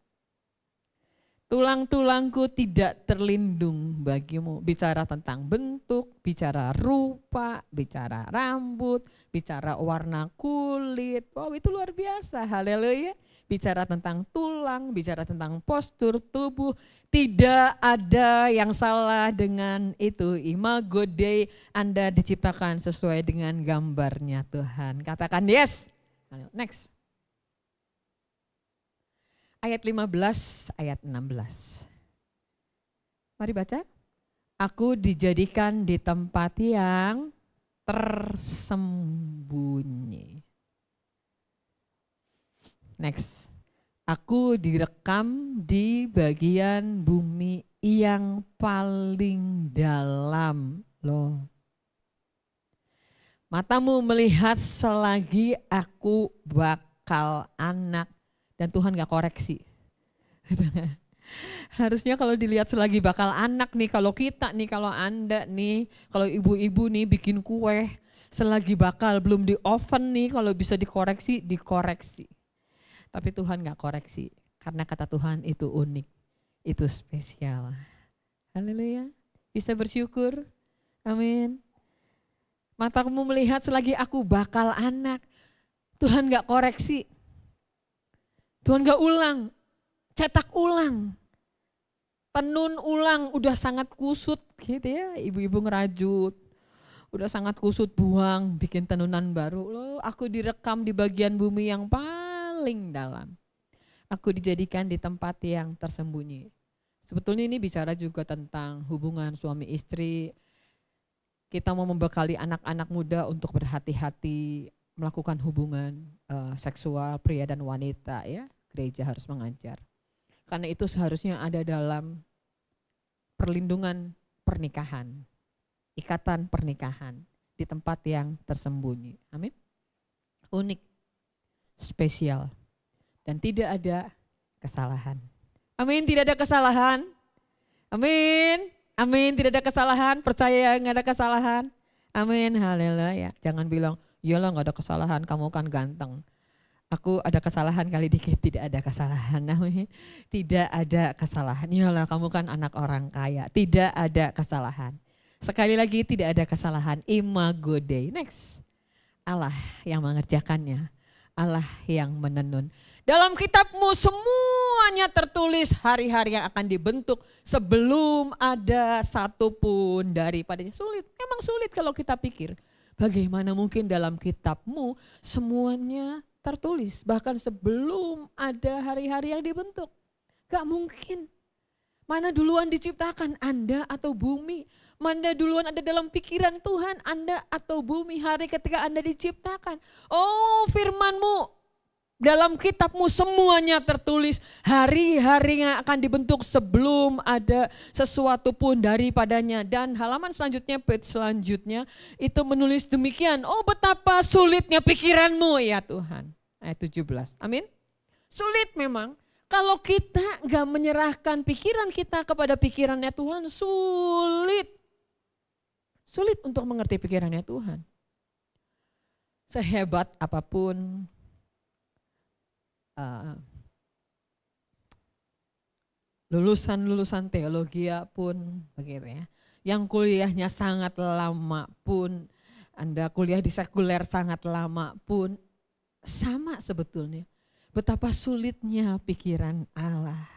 A: Tulang-tulangku tidak terlindung bagimu. Bicara tentang bentuk, bicara rupa, bicara rambut, bicara warna kulit. Wow, itu luar biasa. Haleluya. Bicara tentang tulang, bicara tentang postur tubuh. Tidak ada yang salah dengan itu. Imago Dei, Anda diciptakan sesuai dengan gambarnya Tuhan. Katakan yes. Next. Ayat 15, ayat 16. Mari baca. Aku dijadikan di tempat yang tersembunyi. Next. Aku direkam di bagian bumi yang paling dalam. Loh. Matamu melihat selagi aku bakal anak. Dan Tuhan gak koreksi. Harusnya kalau dilihat selagi bakal anak nih, kalau kita nih, kalau Anda nih, kalau ibu-ibu nih bikin kue, selagi bakal belum di oven nih, kalau bisa dikoreksi, dikoreksi. Tapi Tuhan gak koreksi, karena kata Tuhan itu unik, itu spesial. Haleluya, bisa bersyukur, amin. Matamu melihat selagi aku bakal anak, Tuhan gak koreksi. Tuhan gak ulang, cetak ulang, tenun ulang, udah sangat kusut gitu ya, ibu-ibu ngerajut, udah sangat kusut buang, bikin tenunan baru. Loh, aku direkam di bagian bumi yang paling dalam. Aku dijadikan di tempat yang tersembunyi. Sebetulnya ini bicara juga tentang hubungan suami istri. Kita mau membekali anak-anak muda untuk berhati-hati melakukan hubungan seksual pria dan wanita ya. Gereja harus mengajar. Karena itu seharusnya ada dalam perlindungan pernikahan, ikatan pernikahan di tempat yang tersembunyi. Amin. Unik, spesial, dan tidak ada kesalahan. Amin, tidak ada kesalahan. Amin, amin, tidak ada kesalahan. Percaya nggak ada kesalahan. Amin, haleluya. Jangan bilang, iyalah nggak ada kesalahan, kamu kan ganteng. Aku ada kesalahan kali dikit, tidak ada kesalahan. Tidak ada kesalahan. Iyalah kamu kan anak orang kaya. Tidak ada kesalahan. Sekali lagi tidak ada kesalahan. Imago Dei. Next. Allah yang mengerjakannya. Allah yang menenun. Dalam kitabmu semuanya tertulis hari-hari yang akan dibentuk sebelum ada satupun daripadanya. Sulit, memang sulit kalau kita pikir. Bagaimana mungkin dalam kitabmu semuanya tertulis, bahkan sebelum ada hari-hari yang dibentuk. Gak mungkin. Mana duluan diciptakan, Anda atau bumi? Mana duluan ada dalam pikiran Tuhan, Anda atau bumi hari ketika Anda diciptakan? Oh, firman-Mu dalam kitabmu semuanya tertulis, hari-hari yang akan dibentuk sebelum ada sesuatu pun daripadanya. Dan halaman selanjutnya, page selanjutnya itu menulis demikian, oh betapa sulitnya pikiranmu ya Tuhan. Ayat 17, amin. Sulit memang, kalau kita gak menyerahkan pikiran kita kepada pikirannya Tuhan, sulit. Sulit untuk mengerti pikirannya Tuhan. Sehebat apapun lulusan-lulusan teologi pun begitu ya. Yang kuliahnya sangat lama pun, Anda kuliah di sekuler sangat lama pun, sama sebetulnya. Betapa sulitnya pikiran Allah.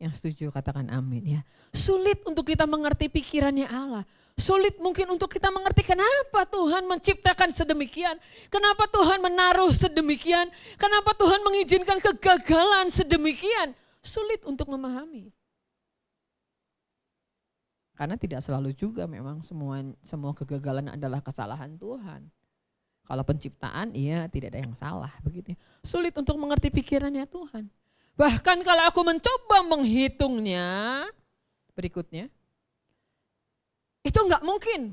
A: Yang setuju katakan amin ya. Sulit untuk kita mengerti pikirannya Allah. Sulit mungkin untuk kita mengerti kenapa Tuhan menciptakan sedemikian. Kenapa Tuhan menaruh sedemikian. Kenapa Tuhan mengizinkan kegagalan sedemikian. Sulit untuk memahami. Karena tidak selalu juga memang semua kegagalan adalah kesalahan Tuhan. Kalau penciptaan, iya tidak ada yang salah begitu. Sulit untuk mengerti pikirannya Tuhan. Bahkan kalau aku mencoba menghitungnya, berikutnya, itu enggak mungkin.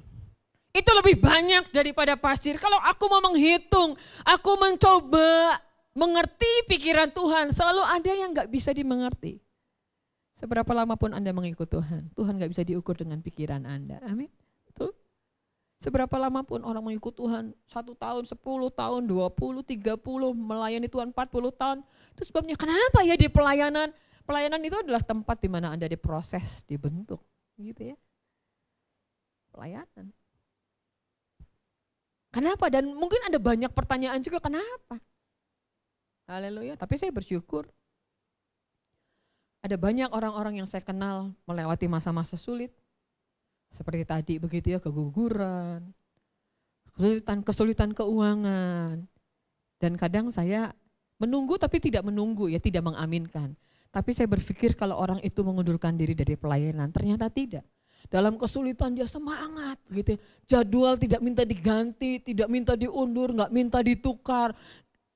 A: Itu lebih banyak daripada pasir. Kalau aku mau menghitung, aku mencoba mengerti pikiran Tuhan, selalu ada yang enggak bisa dimengerti. Seberapa lama pun Anda mengikut Tuhan, Tuhan enggak bisa diukur dengan pikiran Anda. Amin. Betul? Seberapa lama pun orang mengikut Tuhan, 1 tahun, 10 tahun, 20, 30, melayani Tuhan 40 tahun. Itu sebabnya kenapa ya di pelayanan? Pelayanan itu adalah tempat di mana Anda diproses, dibentuk. Gitu ya. Pelayanan. Kenapa? Dan mungkin ada banyak pertanyaan juga kenapa. Haleluya, tapi saya bersyukur. Ada banyak orang-orang yang saya kenal melewati masa-masa sulit. Seperti tadi begitu ya, keguguran, kesulitan keuangan. Dan kadang saya menunggu tapi tidak menunggu ya, tidak mengaminkan. Tapi saya berpikir kalau orang itu mengundurkan diri dari pelayanan, ternyata tidak. Dalam kesulitan dia semangat begitu. Jadwal tidak minta diganti, tidak minta diundur, enggak minta ditukar.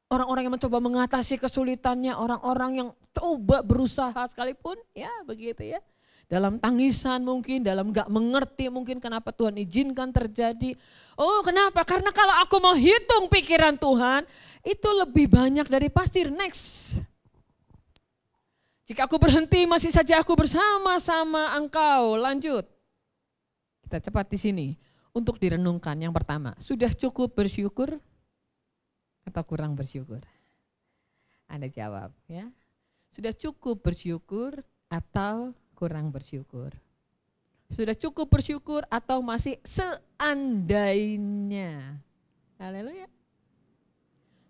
A: Orang-orang yang mencoba mengatasi kesulitannya, orang-orang yang coba berusaha sekalipun, ya begitu ya. Dalam tangisan mungkin, dalam enggak mengerti mungkin kenapa Tuhan izinkan terjadi. Oh kenapa? Karena kalau aku mau hitung pikiran Tuhan, itu lebih banyak dari pasir. Next. Jika aku berhenti masih saja aku bersama-sama engkau. Lanjut. Kita cepat di sini untuk direnungkan. Yang pertama, sudah cukup bersyukur atau kurang bersyukur? Anda jawab ya. Sudah cukup bersyukur atau kurang bersyukur? Sudah cukup bersyukur atau masih seandainya? Haleluya.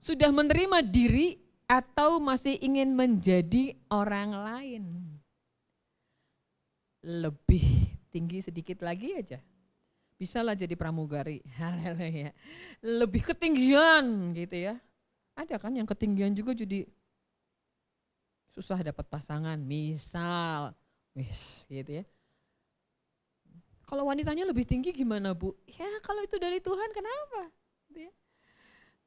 A: Sudah menerima diri atau masih ingin menjadi orang lain? Lebih tinggi sedikit lagi aja. Bisalah jadi pramugari. Haleluya. Lebih ketinggian gitu ya. Ada kan yang ketinggian juga jadi susah dapat pasangan. Misal, gitu ya. Kalau wanitanya lebih tinggi gimana Bu? Ya kalau itu dari Tuhan kenapa? Gitu ya.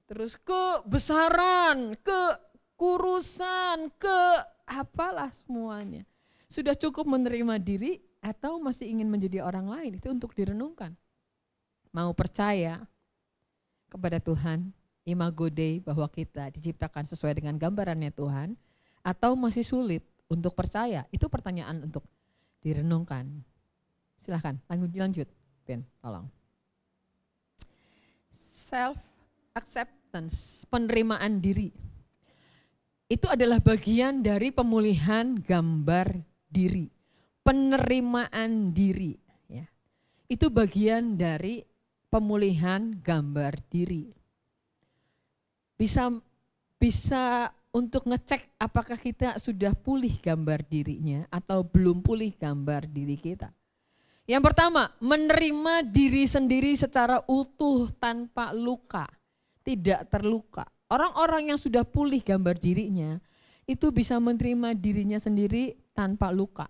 A: Terus kebesaran, kekurusan, apalah semuanya. Sudah cukup menerima diri atau masih ingin menjadi orang lain? Itu untuk direnungkan. Mau percaya kepada Tuhan, imago Dei bahwa kita diciptakan sesuai dengan gambarannya Tuhan, atau masih sulit untuk percaya? Itu pertanyaan untuk direnungkan. Silahkan lanjut Ben, tolong. Self acceptance, penerimaan diri. Itu adalah bagian dari pemulihan gambar diri. Penerimaan diri, ya. Itu bagian dari pemulihan gambar diri. Bisa untuk ngecek apakah kita sudah pulih gambar dirinya atau belum pulih gambar diri kita. Yang pertama, menerima diri sendiri secara utuh tanpa luka, tidak terluka. Orang-orang yang sudah pulih gambar dirinya itu bisa menerima dirinya sendiri tanpa luka.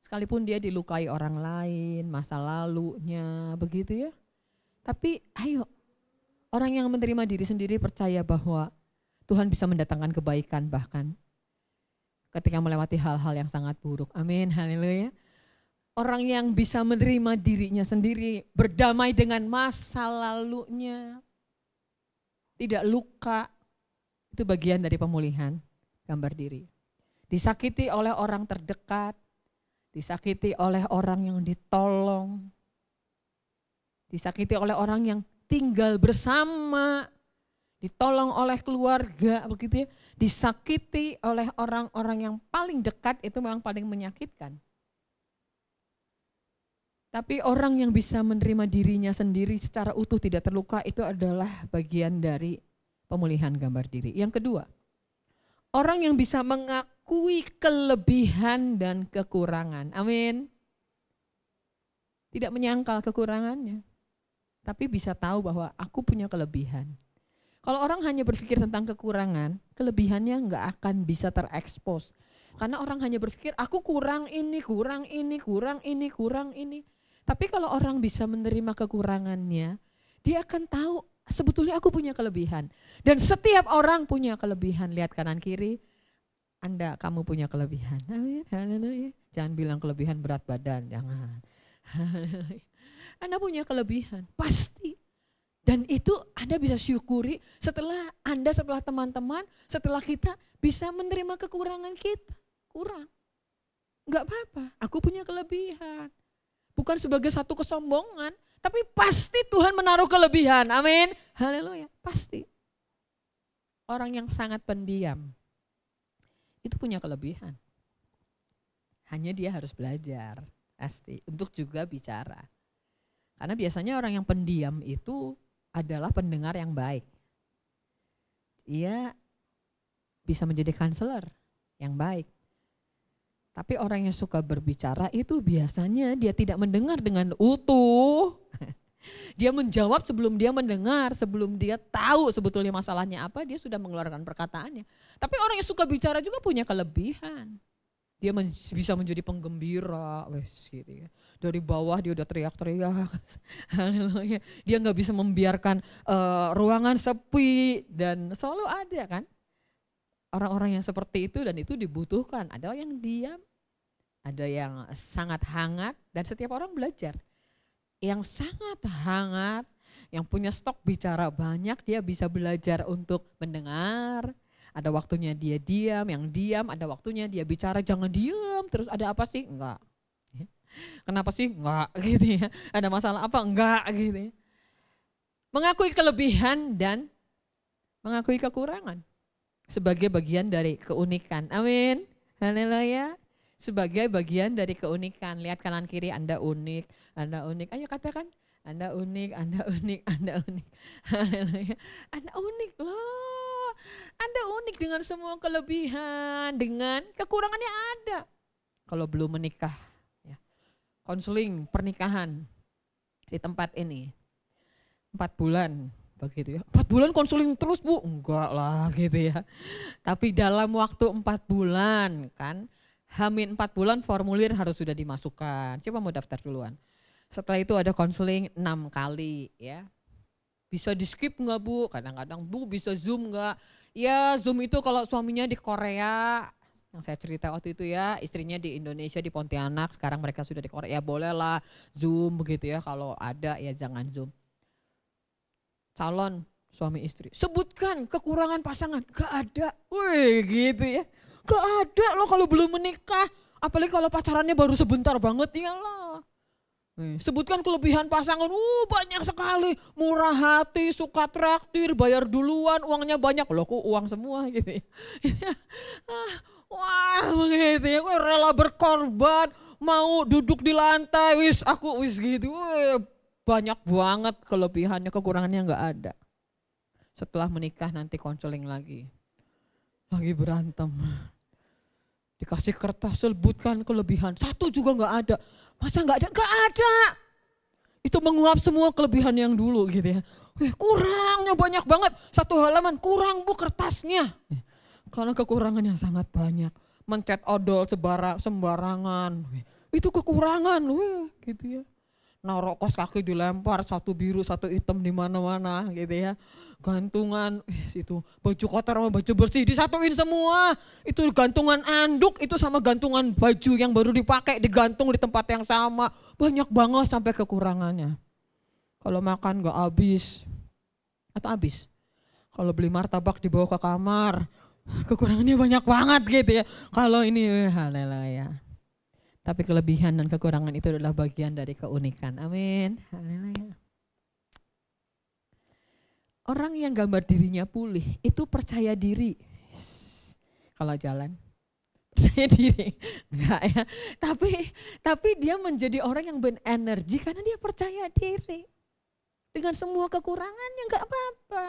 A: Sekalipun dia dilukai orang lain, masa lalunya, begitu ya. Tapi ayo, orang yang menerima diri sendiri percaya bahwa Tuhan bisa mendatangkan kebaikan bahkan ketika melewati hal-hal yang sangat buruk. Amin, haleluya. Orang yang bisa menerima dirinya sendiri, berdamai dengan masa lalunya, tidak luka, itu bagian dari pemulihan gambar diri. Disakiti oleh orang terdekat, disakiti oleh orang yang ditolong, disakiti oleh orang yang tinggal bersama, ditolong oleh keluarga, begitu ya. Disakiti oleh orang-orang yang paling dekat itu memang paling menyakitkan. Tapi orang yang bisa menerima dirinya sendiri secara utuh tidak terluka itu adalah bagian dari pemulihan gambar diri. Yang kedua, orang yang bisa mengakui kelebihan dan kekurangan. Amin. Tidak menyangkal kekurangannya, tapi bisa tahu bahwa aku punya kelebihan. Kalau orang hanya berpikir tentang kekurangan, kelebihannya enggak akan bisa terekspos. Karena orang hanya berpikir aku kurang ini, kurang ini, kurang ini, kurang ini. Tapi kalau orang bisa menerima kekurangannya, dia akan tahu sebetulnya aku punya kelebihan. Dan setiap orang punya kelebihan. Lihat kanan kiri, kamu punya kelebihan. Haleluya. Jangan bilang kelebihan berat badan, jangan. Anda punya kelebihan, pasti. Dan itu Anda bisa syukuri setelah teman-teman, setelah kita bisa menerima kekurangan kita. Kurang. Enggak apa-apa, aku punya kelebihan. Bukan sebagai satu kesombongan, tapi pasti Tuhan menaruh kelebihan. Amin. Haleluya, pasti. Orang yang sangat pendiam itu punya kelebihan. Hanya dia harus belajar, pasti, untuk juga bicara. Karena biasanya orang yang pendiam itu adalah pendengar yang baik. Ia bisa menjadi counselor yang baik. Tapi orang yang suka berbicara itu biasanya dia tidak mendengar dengan utuh. Dia menjawab sebelum dia mendengar, sebelum dia tahu sebetulnya masalahnya apa, dia sudah mengeluarkan perkataannya. Tapi orang yang suka bicara juga punya kelebihan. Dia bisa menjadi penggembira, gitu ya. Dari bawah dia udah teriak-teriak. Haleluya. Dia nggak bisa membiarkan ruangan sepi, dan selalu ada kan orang-orang yang seperti itu, dan itu dibutuhkan. Ada yang diam, ada yang sangat hangat, dan setiap orang belajar. Yang sangat hangat, yang punya stok bicara banyak, dia bisa belajar untuk mendengar. Ada waktunya dia diam, yang diam ada waktunya dia bicara, jangan diam terus, ada apa sih? Enggak. Kenapa sih? Enggak, gitu ya. Ada masalah apa? Enggak, gitu ya. Mengakui kelebihan dan mengakui kekurangan sebagai bagian dari keunikan. Amin. Haleluya. Sebagai bagian dari keunikan. Lihat kanan kiri, Anda unik, Anda unik. Ayo katakan, Anda unik, Anda unik, Anda unik. Haleluya. Anda unik loh. Anda unik dengan semua kelebihan, dengan kekurangannya ada. Kalau belum menikah, ya, konseling pernikahan di tempat ini 4 bulan. Begitu ya, 4 bulan konseling terus Bu? Enggak lah gitu ya. Tapi dalam waktu 4 bulan kan, Hamin 4 bulan formulir harus sudah dimasukkan. Coba mau daftar duluan. Setelah itu ada konseling 6 kali ya. Bisa di skip enggak Bu? Kadang-kadang Bu bisa Zoom enggak? Ya Zoom itu kalau suaminya di Korea, yang saya cerita waktu itu ya, istrinya di Indonesia di Pontianak, sekarang mereka sudah di Korea, ya bolehlah Zoom begitu ya, kalau ada ya jangan Zoom. Calon suami istri, sebutkan kekurangan pasangan, gak ada, wih gitu ya. Gak ada loh kalau belum menikah, apalagi kalau pacarannya baru sebentar banget, iyalah. Sebutkan kelebihan pasangan, banyak sekali, murah hati, suka traktir, bayar duluan, uangnya banyak, loh kok uang semua gitu ya. Wah begitu ya, gue rela berkorban, mau duduk di lantai, aku gitu, banyak banget kelebihannya, kekurangannya gak ada. Setelah menikah nanti konseling lagi berantem. Dikasih kertas, sebutkan kelebihan, satu juga gak ada. Masa gak ada? Gak ada. Itu menguap semua kelebihan yang dulu gitu ya. Kurangnya banyak banget, 1 halaman kurang Bu kertasnya. Karena kekurangannya sangat banyak. Mencet odol sembarangan, itu kekurangan gitu ya. Naruh kos kaki dilempar, 1 biru 1 hitam di mana-mana gitu ya. Gantungan itu baju kotor sama baju bersih disatuin semua. Itu gantungan anduk itu sama gantungan baju yang baru dipakai digantung di tempat yang sama. Banyak banget sampai kekurangannya. Kalau makan gak habis atau habis. Kalau beli martabak dibawa ke kamar, kekurangannya banyak banget gitu ya. Kalau ini haleluya. Tapi kelebihan dan kekurangan itu adalah bagian dari keunikan. Amin. Haleluya. Orang yang gambar dirinya pulih itu percaya diri. Kalau jalan percaya diri. Enggak ya. Tapi dia menjadi orang yang berenergi karena dia percaya diri. Dengan semua kekurangannya enggak apa-apa.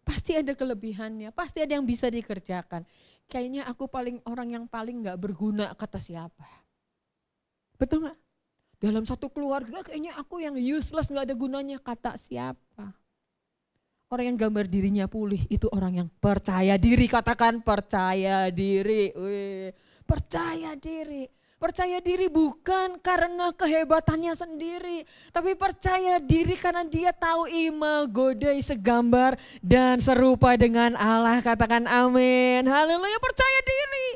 A: Pasti ada kelebihannya, pasti ada yang bisa dikerjakan. Kayaknya aku orang yang paling enggak berguna kata siapa. Betul enggak? Dalam satu keluarga kayaknya aku yang useless, enggak ada gunanya kata siapa. Orang yang gambar dirinya pulih itu orang yang percaya diri, katakan percaya diri. Percaya diri. Percaya diri bukan karena kehebatannya sendiri, tapi percaya diri karena dia tahu imago Dei segambar dan serupa dengan Allah. Katakan amin. Haleluya, percaya diri.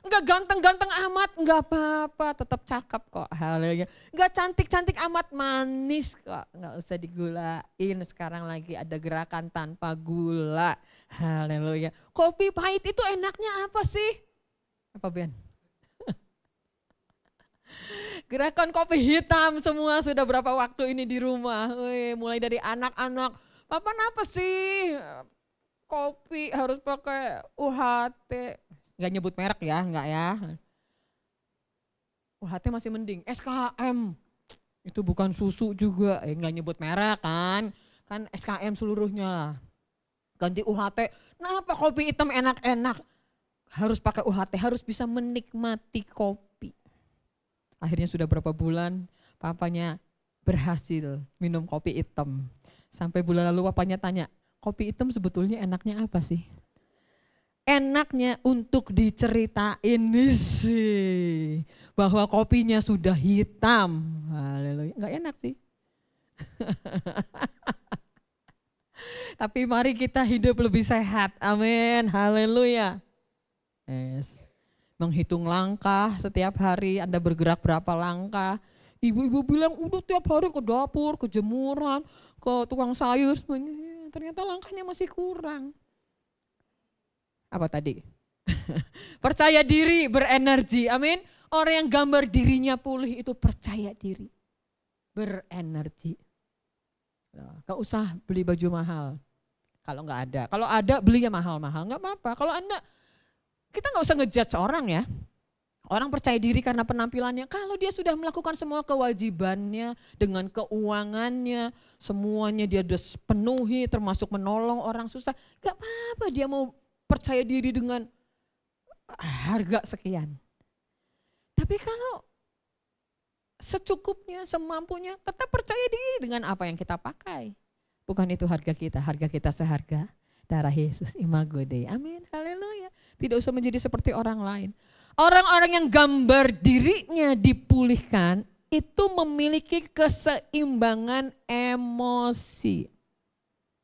A: Enggak ganteng-ganteng amat, enggak apa-apa, tetap cakep kok. Haleluya. Enggak cantik-cantik amat, manis kok. Enggak usah digulain, sekarang lagi ada gerakan tanpa gula. Haleluya. Kopi pahit itu enaknya apa sih? Apa Ben? Gerakan kopi hitam semua sudah berapa waktu ini di rumah. Wih, mulai dari anak-anak, papa kenapa sih kopi harus pakai UHT? Gak nyebut merek ya, enggak ya. UHT masih mending, SKM. Itu bukan susu juga, enggak nyebut merek kan. Kan SKM seluruhnya. Ganti UHT, kenapa kopi hitam enak-enak? Harus pakai UHT, harus bisa menikmati kopi. Akhirnya sudah berapa bulan papanya berhasil minum kopi hitam. Sampai bulan lalu papanya tanya, kopi hitam sebetulnya enaknya apa sih? Enaknya untuk diceritain sih bahwa kopinya sudah hitam. Haleluya, enggak enak sih. Tapi mari kita hidup lebih sehat. Amin. Haleluya. Yes. Menghitung langkah setiap hari, Anda bergerak berapa langkah. Ibu-ibu bilang udah tiap hari ke dapur, ke jemuran, ke tukang sayur. Ternyata langkahnya masih kurang. Apa tadi? Percaya diri, berenergi. Amin. Orang yang gambar dirinya pulih itu percaya diri. Berenergi. Gak usah beli baju mahal. Kalau nggak ada. Kalau ada beli ya mahal-mahal. Nggak apa-apa. Kalau Anda... Kita nggak usah ngejudge orang ya. Orang percaya diri karena penampilannya. Kalau dia sudah melakukan semua kewajibannya dengan keuangannya, semuanya dia sudah penuhi termasuk menolong orang susah. Gak apa-apa dia mau percaya diri dengan harga sekian. Tapi kalau secukupnya, semampunya, tetap percaya diri dengan apa yang kita pakai. Bukan itu harga kita seharga darah Yesus, imago Dei. Amin, haleluya. Tidak usah menjadi seperti orang lain. Orang-orang yang gambar dirinya dipulihkan itu memiliki keseimbangan emosi.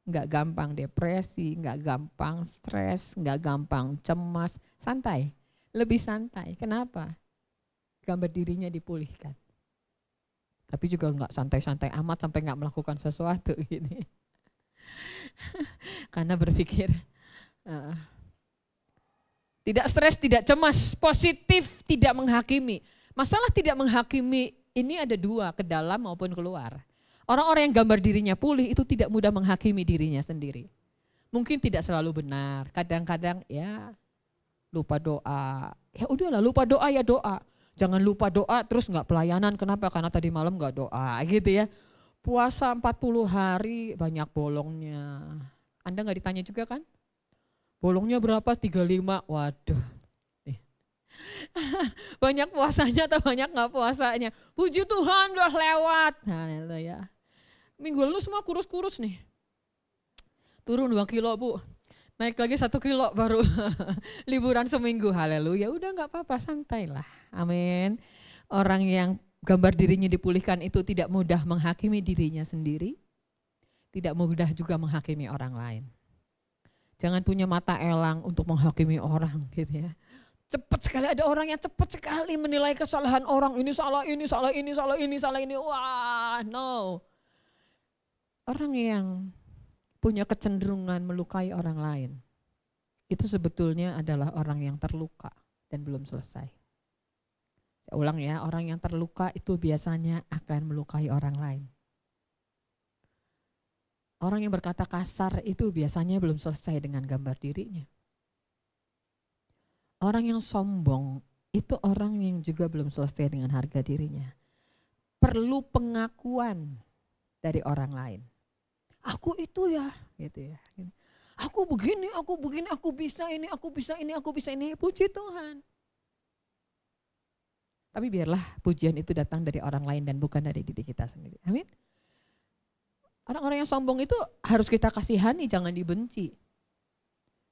A: Enggak gampang depresi, enggak gampang stres, enggak gampang cemas, santai. Lebih santai. Kenapa? Gambar dirinya dipulihkan. Tapi juga enggak santai-santai amat sampai enggak melakukan sesuatu gini. Karena berpikir tidak stres, tidak cemas, positif, tidak menghakimi. Masalah tidak menghakimi ini ada dua, ke dalam maupun keluar. Orang-orang yang gambar dirinya pulih itu tidak mudah menghakimi dirinya sendiri. Mungkin tidak selalu benar, kadang-kadang ya lupa doa. Ya udahlah lupa doa ya doa. Jangan lupa doa terus nggak pelayanan, kenapa? Karena tadi malam nggak doa gitu ya. Puasa 40 hari banyak bolongnya. Anda nggak ditanya juga kan? Bolongnya berapa? 35. Waduh. Banyak puasanya atau banyak nggak puasanya? Puji Tuhan udah lewat. Haleluya. Minggu lalu semua kurus-kurus nih. Turun 2 kilo Bu. Naik lagi 1 kilo baru liburan seminggu. Haleluya. Udah nggak apa-apa, santai lah. Amin. Orang yang gambar dirinya dipulihkan itu tidak mudah menghakimi dirinya sendiri. Tidak mudah juga menghakimi orang lain. Jangan punya mata elang untuk menghakimi orang gitu ya. Cepat sekali ada orang yang cepat sekali menilai kesalahan orang. Ini salah ini, salah ini, salah ini, salah ini. Wah, no. Orang yang punya kecenderungan melukai orang lain. Itu sebetulnya adalah orang yang terluka dan belum selesai. Saya ulang ya, orang yang terluka itu biasanya akan melukai orang lain. Orang yang berkata kasar itu biasanya belum selesai dengan gambar dirinya. Orang yang sombong itu orang yang juga belum selesai dengan harga dirinya. Perlu pengakuan dari orang lain. Aku itu ya, gitu ya. Aku begini, aku bisa ini, aku bisa ini, aku bisa ini. Puji Tuhan. Tapi biarlah pujian itu datang dari orang lain dan bukan dari diri kita sendiri. Amin. Orang-orang yang sombong itu harus kita kasihani, jangan dibenci.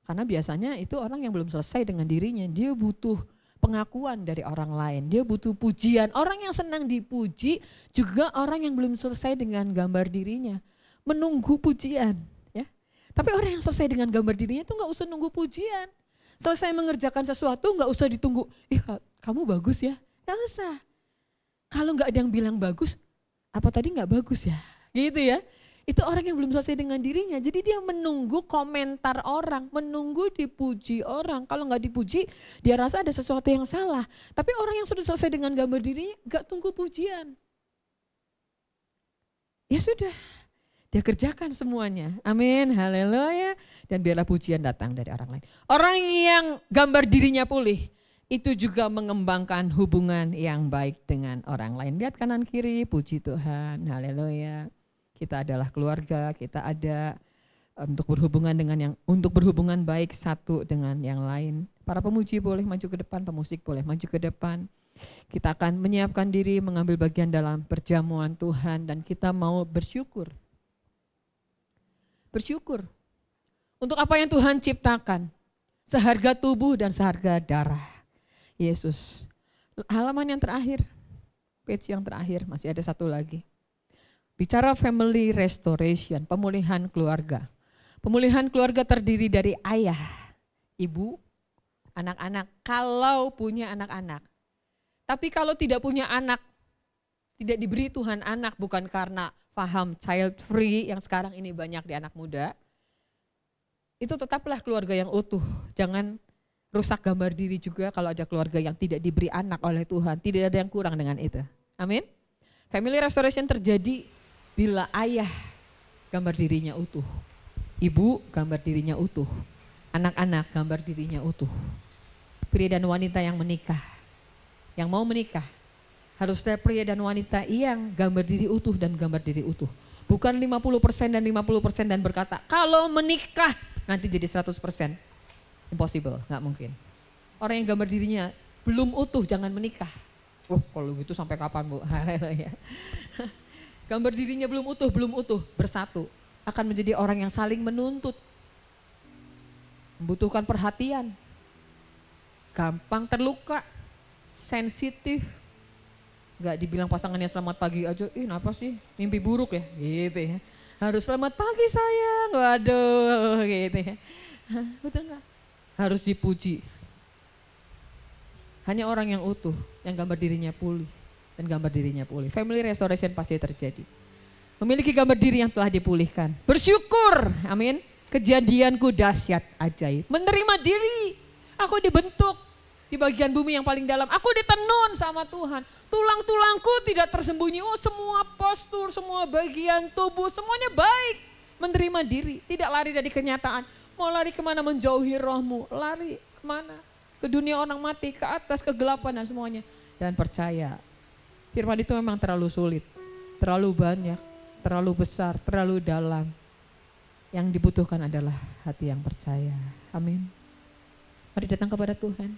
A: Karena biasanya itu orang yang belum selesai dengan dirinya. Dia butuh pengakuan dari orang lain. Dia butuh pujian. Orang yang senang dipuji juga orang yang belum selesai dengan gambar dirinya. Menunggu pujian. Ya. Tapi orang yang selesai dengan gambar dirinya itu gak usah nunggu pujian. Selesai mengerjakan sesuatu gak usah ditunggu. Kamu bagus ya. Gak usah. Kalau gak ada yang bilang bagus, apa tadi gak bagus ya? Gitu ya. Itu orang yang belum selesai dengan dirinya. Jadi dia menunggu komentar orang, menunggu dipuji orang. Kalau nggak dipuji, dia rasa ada sesuatu yang salah. Tapi orang yang sudah selesai dengan gambar dirinya, nggak tunggu pujian. Ya sudah, dia kerjakan semuanya. Amin, haleluya. Dan biarlah pujian datang dari orang lain. Orang yang gambar dirinya pulih, itu juga mengembangkan hubungan yang baik dengan orang lain. Lihat kanan kiri, puji Tuhan, haleluya. Kita adalah keluarga, kita ada untuk berhubungan baik satu dengan yang lain. Para pemuji boleh maju ke depan, pemusik boleh maju ke depan. Kita akan menyiapkan diri mengambil bagian dalam perjamuan Tuhan dan kita mau bersyukur. Bersyukur untuk apa yang Tuhan ciptakan. Seharga tubuh dan seharga darah Yesus. Halaman yang terakhir, page yang terakhir, masih ada satu lagi. Bicara family restoration, pemulihan keluarga. Pemulihan keluarga terdiri dari ayah, ibu, anak-anak, kalau punya anak-anak. Tapi kalau tidak punya anak, tidak diberi Tuhan anak bukan karena paham child free yang sekarang ini banyak di anak muda. Itu tetaplah keluarga yang utuh. Jangan rusak gambar diri juga kalau ada keluarga yang tidak diberi anak oleh Tuhan. Tidak ada yang kurang dengan itu. Amin. Family restoration terjadi bila ayah gambar dirinya utuh, ibu gambar dirinya utuh, anak-anak gambar dirinya utuh. Pria dan wanita yang menikah, yang mau menikah, harusnya pria dan wanita yang gambar diri utuh dan gambar diri utuh. Bukan 50% dan 50% dan berkata, kalau menikah nanti jadi 100%. Impossible, gak mungkin. Orang yang gambar dirinya belum utuh jangan menikah. Kalau gitu sampai kapan Bu? Haleluya. Gambar dirinya belum utuh, bersatu. Akan menjadi orang yang saling menuntut. Membutuhkan perhatian. Gampang terluka, sensitif. Gak dibilang pasangannya selamat pagi aja, kenapa sih mimpi buruk ya? Gitu ya. Harus selamat pagi sayang, waduh gitu ya. Betul gak? Harus dipuji. Hanya orang yang utuh, yang gambar dirinya pulih. Dan gambar dirinya pulih. Family restoration pasti terjadi. Memiliki gambar diri yang telah dipulihkan. Bersyukur, amin. Kejadianku dahsyat, ajaib. Menerima diri, aku dibentuk di bagian bumi yang paling dalam. Aku ditenun sama Tuhan. Tulang-tulangku tidak tersembunyi. Semua postur, semua bagian tubuh, semuanya baik. Menerima diri, tidak lari dari kenyataan. Mau lari kemana menjauhi rohmu, lari kemana? Ke dunia orang mati, ke atas, kegelapan dan semuanya. Dan percaya. Firman itu memang terlalu sulit, terlalu banyak, terlalu besar, terlalu dalam. Yang dibutuhkan adalah hati yang percaya. Amin. Mari datang kepada Tuhan.